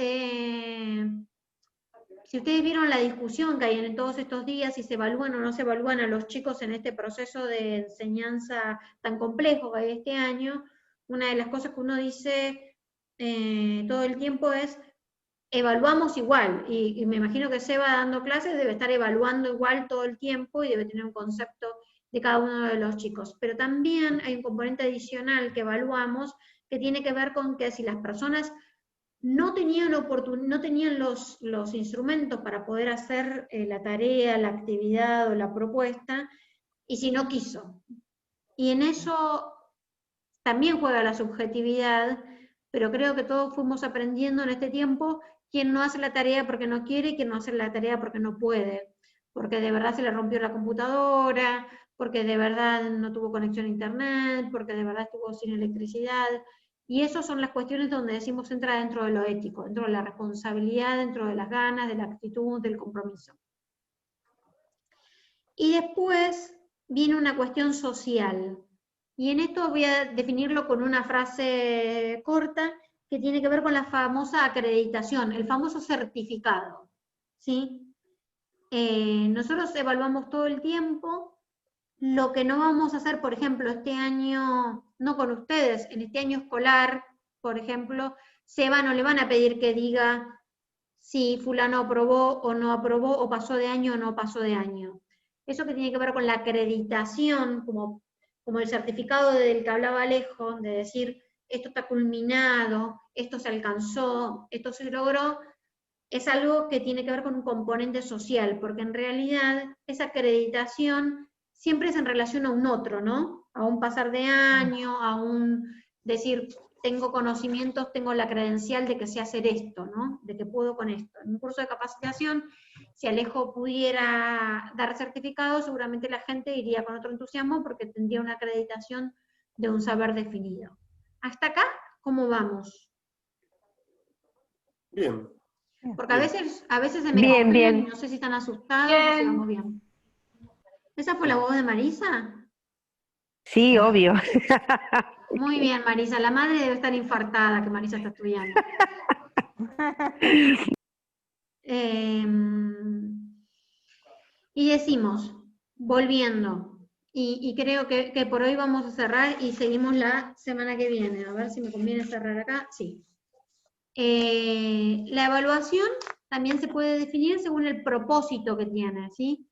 vieron la discusión que hay en todos estos días, si se evalúan o no se evalúan a los chicos en este proceso de enseñanza tan complejo que hay este año, una de las cosas que uno dice todo el tiempo es, evaluamos igual, y me imagino que Seba dando clases debe estar evaluando igual todo el tiempo y debe tener un concepto de cada uno de los chicos. Pero también hay un componente adicional que evaluamos que tiene que ver con que si las personas no tenían los instrumentos para poder hacer la tarea, la actividad o la propuesta, y si no quiso. Y en eso también juega la subjetividad, pero creo que todos fuimos aprendiendo en este tiempo quién no hace la tarea porque no quiere y quién no hace la tarea porque no puede, porque de verdad se le rompió la computadora, porque de verdad no tuvo conexión a internet, porque de verdad estuvo sin electricidad. Y esas son las cuestiones donde decimos entra dentro de lo ético, dentro de la responsabilidad, dentro de las ganas, de la actitud, del compromiso. Y después viene una cuestión social. Y en esto voy a definirlo con una frase corta que tiene que ver con la famosa acreditación, el famoso certificado. ¿Sí? Nosotros evaluamos todo el tiempo. Lo que no vamos a hacer, por ejemplo, este año, no con ustedes, en este año escolar, por ejemplo, Seba no le van a pedir que diga si fulano aprobó o no aprobó, o pasó de año o no pasó de año. Eso que tiene que ver con la acreditación, como el certificado del que hablaba Alejo, de decir, esto está culminado, esto se alcanzó, esto se logró, es algo que tiene que ver con un componente social, porque en realidad esa acreditación siempre es en relación a un otro, ¿no? A un pasar de año, a un decir, tengo conocimientos, tengo la credencial de que sé hacer esto, ¿no? De que puedo con esto. En un curso de capacitación, si Alejo pudiera dar certificado, seguramente la gente iría con otro entusiasmo porque tendría una acreditación de un saber definido. ¿Hasta acá cómo vamos? Bien. Porque a veces se me Bien, congelan bien. y no sé si están asustados o si vamos bien. ¿Esa fue la voz de Marisa? Sí, obvio. Muy bien, Marisa. La madre debe estar infartada que Marisa está estudiando. Y decimos, volviendo, y creo que por hoy vamos a cerrar y seguimos la semana que viene. A ver si me conviene cerrar acá. Sí. La evaluación también se puede definir según el propósito que tiene, ¿sí?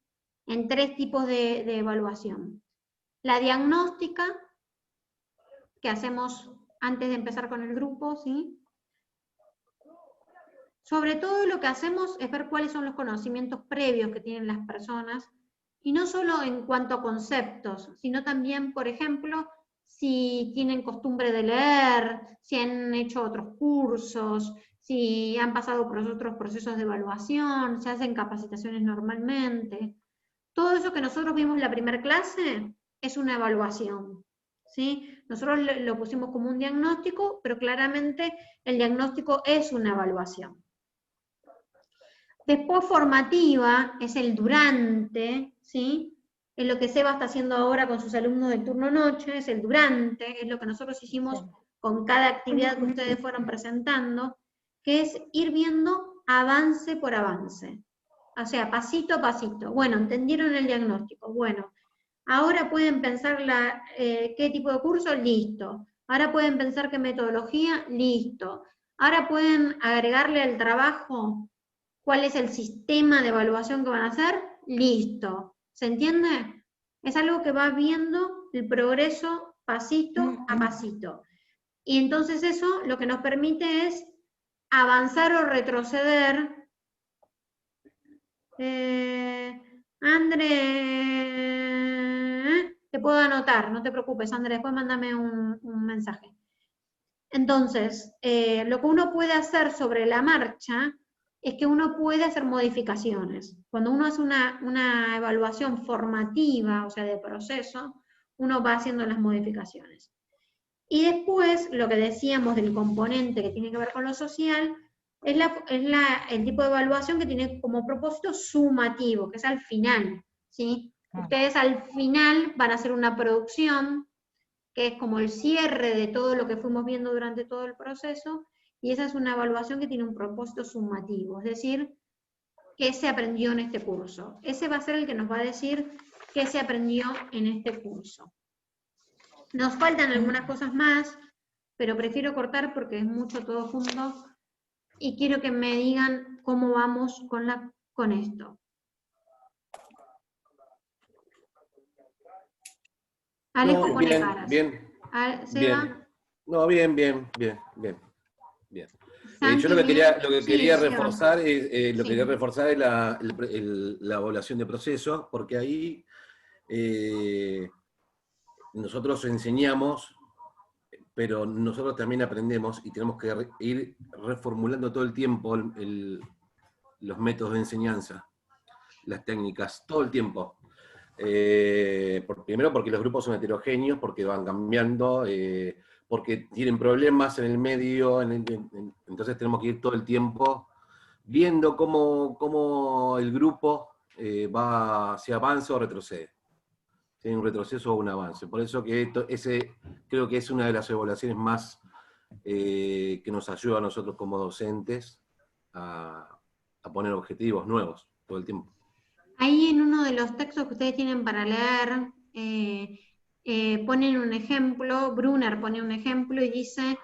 En 3 tipos de evaluación. La diagnóstica, que hacemos antes de empezar con el grupo, ¿sí? Sobre todo lo que hacemos es ver cuáles son los conocimientos previos que tienen las personas, y no solo en cuanto a conceptos, sino también, por ejemplo, si tienen costumbre de leer, si han hecho otros cursos, si han pasado por otros procesos de evaluación, si hacen capacitaciones normalmente. Todo eso que nosotros vimos en la primera clase es una evaluación, ¿sí? Nosotros lo pusimos como un diagnóstico, pero claramente el diagnóstico es una evaluación. Después formativa es el durante, ¿sí? Es lo que Seba está haciendo ahora con sus alumnos del turno noche, es el durante, es lo que nosotros hicimos con cada actividad que ustedes fueron presentando, que es ir viendo avance por avance. O sea, pasito a pasito. Bueno, ¿entendieron el diagnóstico? Bueno, ahora pueden pensar qué tipo de curso, listo. Ahora pueden pensar qué metodología, listo. Ahora pueden agregarle al trabajo cuál es el sistema de evaluación que van a hacer, listo. ¿Se entiende? Es algo que va viendo el progreso pasito a pasito. Y entonces eso lo que nos permite es avanzar o retroceder. André, te puedo anotar, no te preocupes, André, después mándame un mensaje. Entonces, lo que uno puede hacer sobre la marcha es que uno puede hacer modificaciones. Cuando uno hace una evaluación formativa, o sea, de proceso, uno va haciendo las modificaciones. Y después, lo que decíamos del componente que tiene que ver con lo social, es el tipo de evaluación que tiene como propósito sumativo, que es al final, ¿sí? Ustedes al final van a hacer una producción, que es como el cierre de todo lo que fuimos viendo durante todo el proceso, y esa es una evaluación que tiene un propósito sumativo, es decir, qué se aprendió en este curso. Ese va a ser el que nos va a decir qué se aprendió en este curso. Nos faltan algunas cosas más, pero prefiero cortar porque es mucho todo junto, y quiero que me digan cómo vamos con esto. Alejo No, pone bien, caras. bien, ¿Seba? bien. No, bien. Santi, Yo lo que bien. quería Sí, reforzar Seba. es, Sí. la evaluación de procesos, porque ahí nosotros enseñamos, pero nosotros también aprendemos y tenemos que ir reformulando todo el tiempo los métodos de enseñanza, las técnicas, todo el tiempo. Primero porque los grupos son heterogéneos, porque van cambiando, porque tienen problemas en el medio, entonces tenemos que ir todo el tiempo viendo cómo el grupo si avanza o retrocede. Si hay un retroceso o un avance. Por eso que creo que es una de las evaluaciones más que nos ayuda a nosotros como docentes a poner objetivos nuevos todo el tiempo. Ahí en uno de los textos que ustedes tienen para leer, ponen un ejemplo, Brunner pone un ejemplo y dice,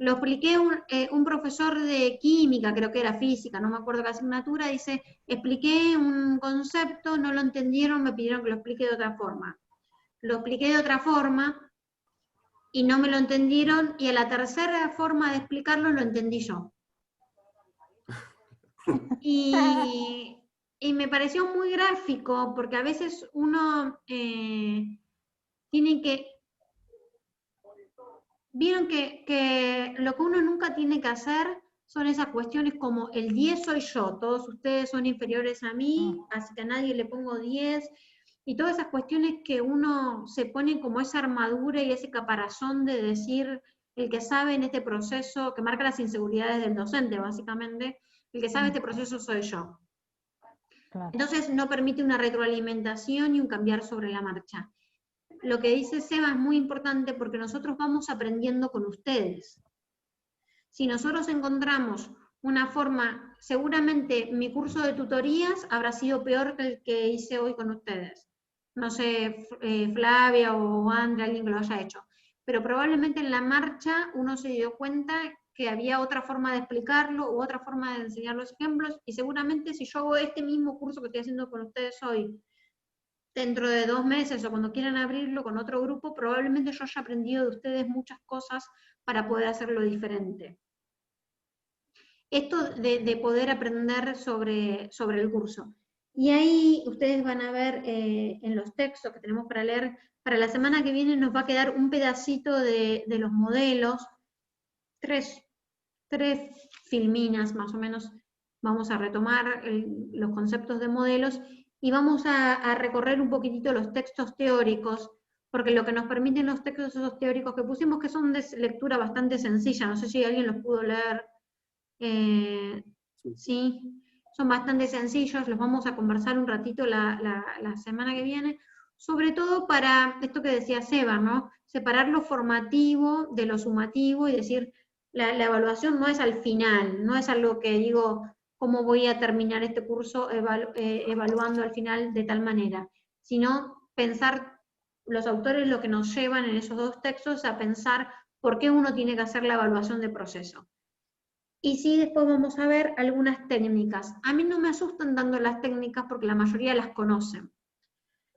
Lo expliqué un profesor de química, creo que era física, no me acuerdo qué asignatura, dice, expliqué un concepto, no lo entendieron, me pidieron que lo explique de otra forma. Lo expliqué de otra forma y no me lo entendieron, y a la tercera forma de explicarlo lo entendí yo. Y me pareció muy gráfico, porque a veces uno tiene que... Vieron que lo que uno nunca tiene que hacer son esas cuestiones como el 10 soy yo, todos ustedes son inferiores a mí, así que a nadie le pongo 10, y todas esas cuestiones que uno se pone como esa armadura y ese caparazón de decir, el que sabe en este proceso, que marca las inseguridades del docente básicamente, el que sabe este proceso soy yo. Claro. Entonces no permite una retroalimentación y un cambiar sobre la marcha. Lo que dice Seba es muy importante porque nosotros vamos aprendiendo con ustedes. Si nosotros encontramos una forma, seguramente mi curso de tutorías habrá sido peor que el que hice hoy con ustedes. No sé, Flavia o Andrea, alguien que lo haya hecho. Pero probablemente en la marcha uno se dio cuenta que había otra forma de explicarlo u otra forma de enseñar los ejemplos, y seguramente si yo hago este mismo curso que estoy haciendo con ustedes hoy, dentro de 2 meses o cuando quieran abrirlo con otro grupo, probablemente yo haya aprendido de ustedes muchas cosas para poder hacerlo diferente. Esto de poder aprender sobre el curso. Y ahí ustedes van a ver en los textos que tenemos para leer, para la semana que viene nos va a quedar un pedacito de los modelos, tres filminas más o menos, vamos a retomar los conceptos de modelos, y vamos a recorrer un poquitito los textos teóricos, porque lo que nos permiten los textos esos teóricos que pusimos, que son de lectura bastante sencilla, no sé si alguien los pudo leer, sí, son bastante sencillos, los vamos a conversar un ratito la semana que viene, sobre todo para esto que decía Seba, ¿no? Separar lo formativo de lo sumativo y decir, la evaluación no es al final, no es algo que digo, cómo voy a terminar este curso evaluando al final de tal manera, sino pensar, los autores lo que nos llevan en esos 2 textos a pensar por qué uno tiene que hacer la evaluación de proceso. Y sí, después vamos a ver algunas técnicas. A mí no me asustan tanto las técnicas porque la mayoría las conocen.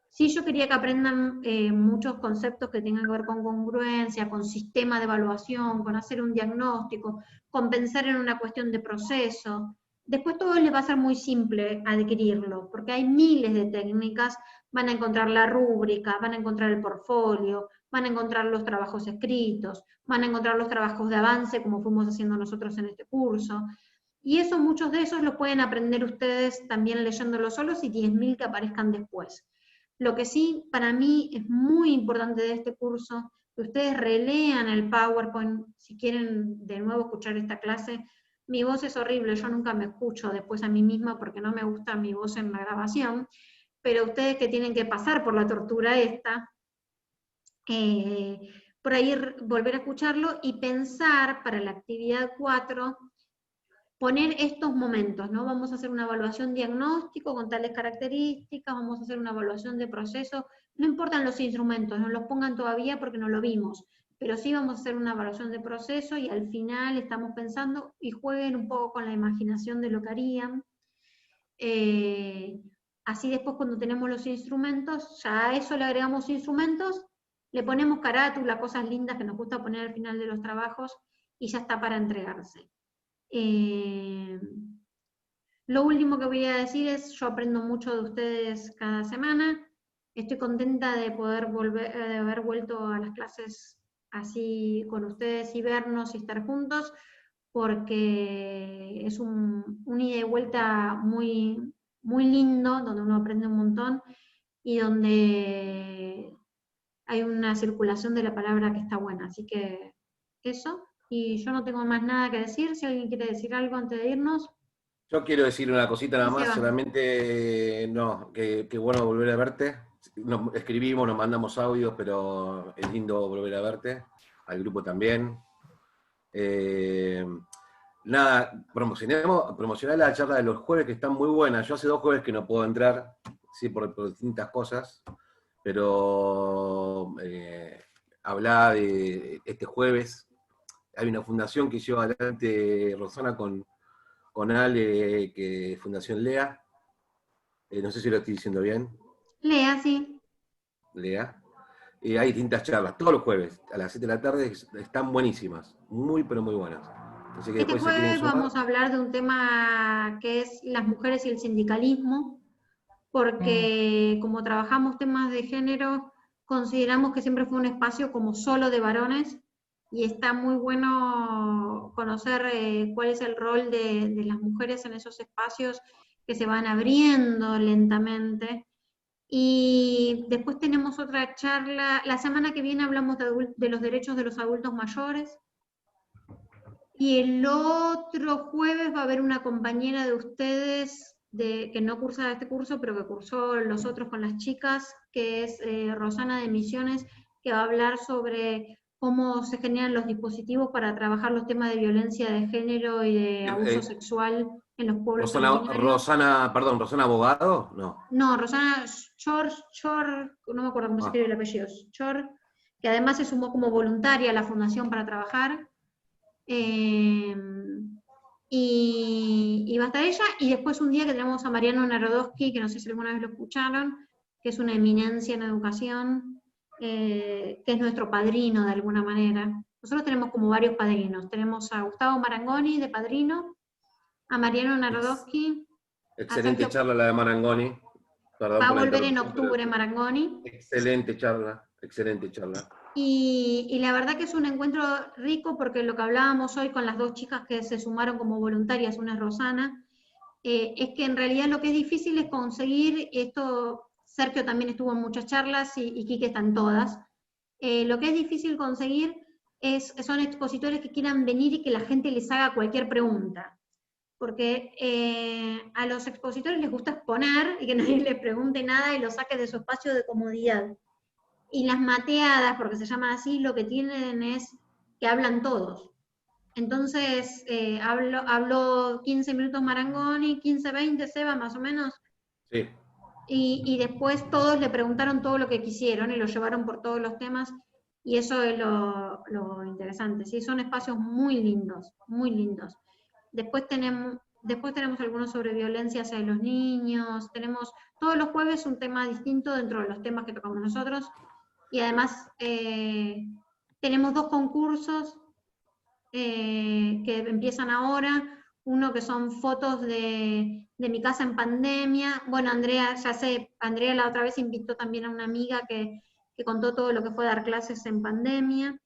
Sí, yo quería que aprendan muchos conceptos que tengan que ver con congruencia, con sistema de evaluación, con hacer un diagnóstico, con pensar en una cuestión de proceso. Después todo les va a ser muy simple adquirirlo, porque hay miles de técnicas, van a encontrar la rúbrica, van a encontrar el portfolio, van a encontrar los trabajos escritos, van a encontrar los trabajos de avance, como fuimos haciendo nosotros en este curso. Y eso, muchos de esos los pueden aprender ustedes también leyéndolos solos y 10.000 que aparezcan después. Lo que sí, para mí, es muy importante de este curso, que ustedes relean el PowerPoint, si quieren de nuevo escuchar esta clase. Mi voz es horrible, yo nunca me escucho después a mí misma porque no me gusta mi voz en la grabación, pero ustedes que tienen que pasar por la tortura esta, por ahí volver a escucharlo y pensar para la actividad 4, poner estos momentos, ¿no? Vamos a hacer una evaluación diagnóstico con tales características, vamos a hacer una evaluación de proceso, no importan los instrumentos, no los pongan todavía porque no lo vimos, pero sí vamos a hacer una evaluación de proceso y al final estamos pensando, y jueguen un poco con la imaginación de lo que harían. Así después cuando tenemos los instrumentos, ya a eso le agregamos instrumentos, le ponemos carátula, cosas lindas que nos gusta poner al final de los trabajos, y ya está para entregarse. Lo último que voy a decir es, yo aprendo mucho de ustedes cada semana, estoy contenta de poder de haber vuelto a las clases así con ustedes y vernos y estar juntos, porque es un ida y vuelta muy, muy lindo, donde uno aprende un montón, y donde hay una circulación de la palabra que está buena, así que eso. Y yo no tengo más nada que decir. Si alguien quiere decir algo antes de irnos. Yo quiero decir una cosita nada más, solamente, que bueno volver a verte. Nos escribimos, nos mandamos audios, pero es lindo volver a verte, al grupo también. Nada, promocionar la charla de los jueves, que están muy buenas. Yo hace 2 jueves que no puedo entrar, sí, por distintas cosas, pero hablá de este jueves. hay una fundación que lleva adelante Rosana con Ale, que es Fundación Lea. No sé si lo estoy diciendo bien. Lea, sí. Lea. Hay distintas charlas, todos los jueves, a las 7 de la tarde, están buenísimas, muy pero muy buenas. Así que Este después se quieren jueves sumar. vamos a hablar de un tema que es las mujeres y el sindicalismo, porque como trabajamos temas de género, consideramos que siempre fue un espacio como solo de varones, y está muy bueno conocer cuál es el rol de las mujeres en esos espacios que se van abriendo lentamente. Y después tenemos otra charla, la semana que viene hablamos de los derechos de los adultos mayores, y el otro jueves va a haber una compañera de ustedes que no cursa este curso, pero que cursó los otros con las chicas, que es Rosana de Misiones, que va a hablar sobre cómo se generan los dispositivos para trabajar los temas de violencia de género y de abuso sexual en los pueblos originarios. Rosana Abogado, no. No, Rosana Chor, no me acuerdo cómo se escribe el apellido, Chor, que además se sumó como voluntaria a la fundación para trabajar. Y va a estar ella, y después un día que tenemos a Mariano Narodowski, que no sé si alguna vez lo escucharon, que es una eminencia en educación, que es nuestro padrino de alguna manera. Nosotros tenemos como varios padrinos, tenemos a Gustavo Marangoni de padrino, a Mariano Narodowski. Excelente charla la de Marangoni. Perdón Va a por la volver en interrupción, octubre Marangoni. Excelente charla, excelente charla. Y la verdad que es un encuentro rico, porque lo que hablábamos hoy con las dos chicas que se sumaron como voluntarias, una es Rosana, es que en realidad lo que es difícil es conseguir esto. Sergio también estuvo en muchas charlas y Quique están todas. Lo que es difícil conseguir son expositores que quieran venir y que la gente les haga cualquier pregunta. Porque a los expositores les gusta exponer y que nadie les pregunte nada y los saque de su espacio de comodidad. Y las mateadas, porque se llaman así, lo que tienen es que hablan todos. Entonces, habló 15 minutos Marangoni, 15, 20, Seba, más o menos. Sí. Y después todos le preguntaron todo lo que quisieron y lo llevaron por todos los temas, y eso es lo interesante. ¿Sí? Son espacios muy lindos, muy lindos. Después tenemos algunos sobre violencia hacia los niños, tenemos todos los jueves un tema distinto dentro de los temas que tocamos nosotros, y además tenemos 2 concursos que empiezan ahora, uno que son fotos de mi casa en pandemia. Bueno, Andrea la otra vez invitó también a una amiga que contó todo lo que fue dar clases en pandemia.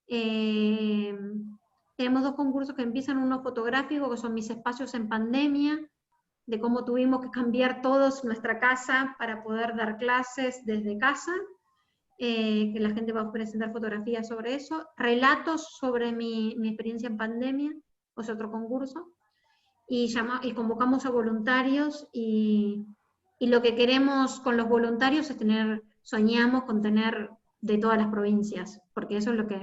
Tenemos 2 concursos que empiezan, uno fotográfico, que son mis espacios en pandemia, de cómo tuvimos que cambiar todos nuestra casa para poder dar clases desde casa, que la gente va a presentar fotografías sobre eso. Relatos sobre mi experiencia en pandemia, es otro concurso. Y convocamos a voluntarios, y lo que queremos con los voluntarios es soñamos con tener de todas las provincias, porque eso es lo que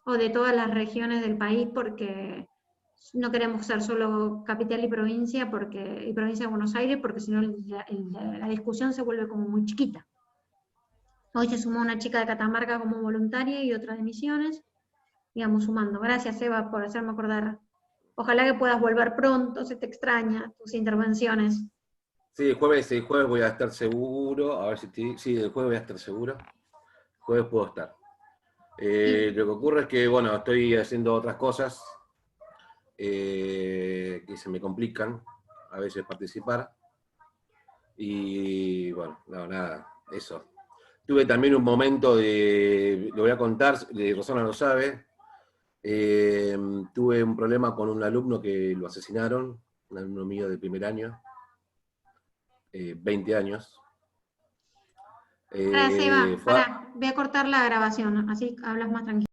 o de todas las regiones del país, porque no queremos ser solo capital y provincia provincia de Buenos Aires, porque si no la discusión se vuelve como muy chiquita. Hoy se sumó una chica de Catamarca como voluntaria y otra de Misiones, digamos, sumando. Gracias, Eva, por hacerme acordar. Ojalá que puedas volver pronto, se te extraña tus intervenciones. Sí, el jueves voy a estar seguro, a ver sí, el jueves voy a estar seguro. El jueves puedo estar. Lo que ocurre es que, bueno, estoy haciendo otras cosas que se me complican a veces participar. Y, bueno, nada, eso. Tuve también un momento lo voy a contar, Rosana lo sabe, tuve un problema con un alumno que lo asesinaron, un alumno mío de primer año, 20 años. Seba, voy a cortar la grabación, así hablas más tranquilo.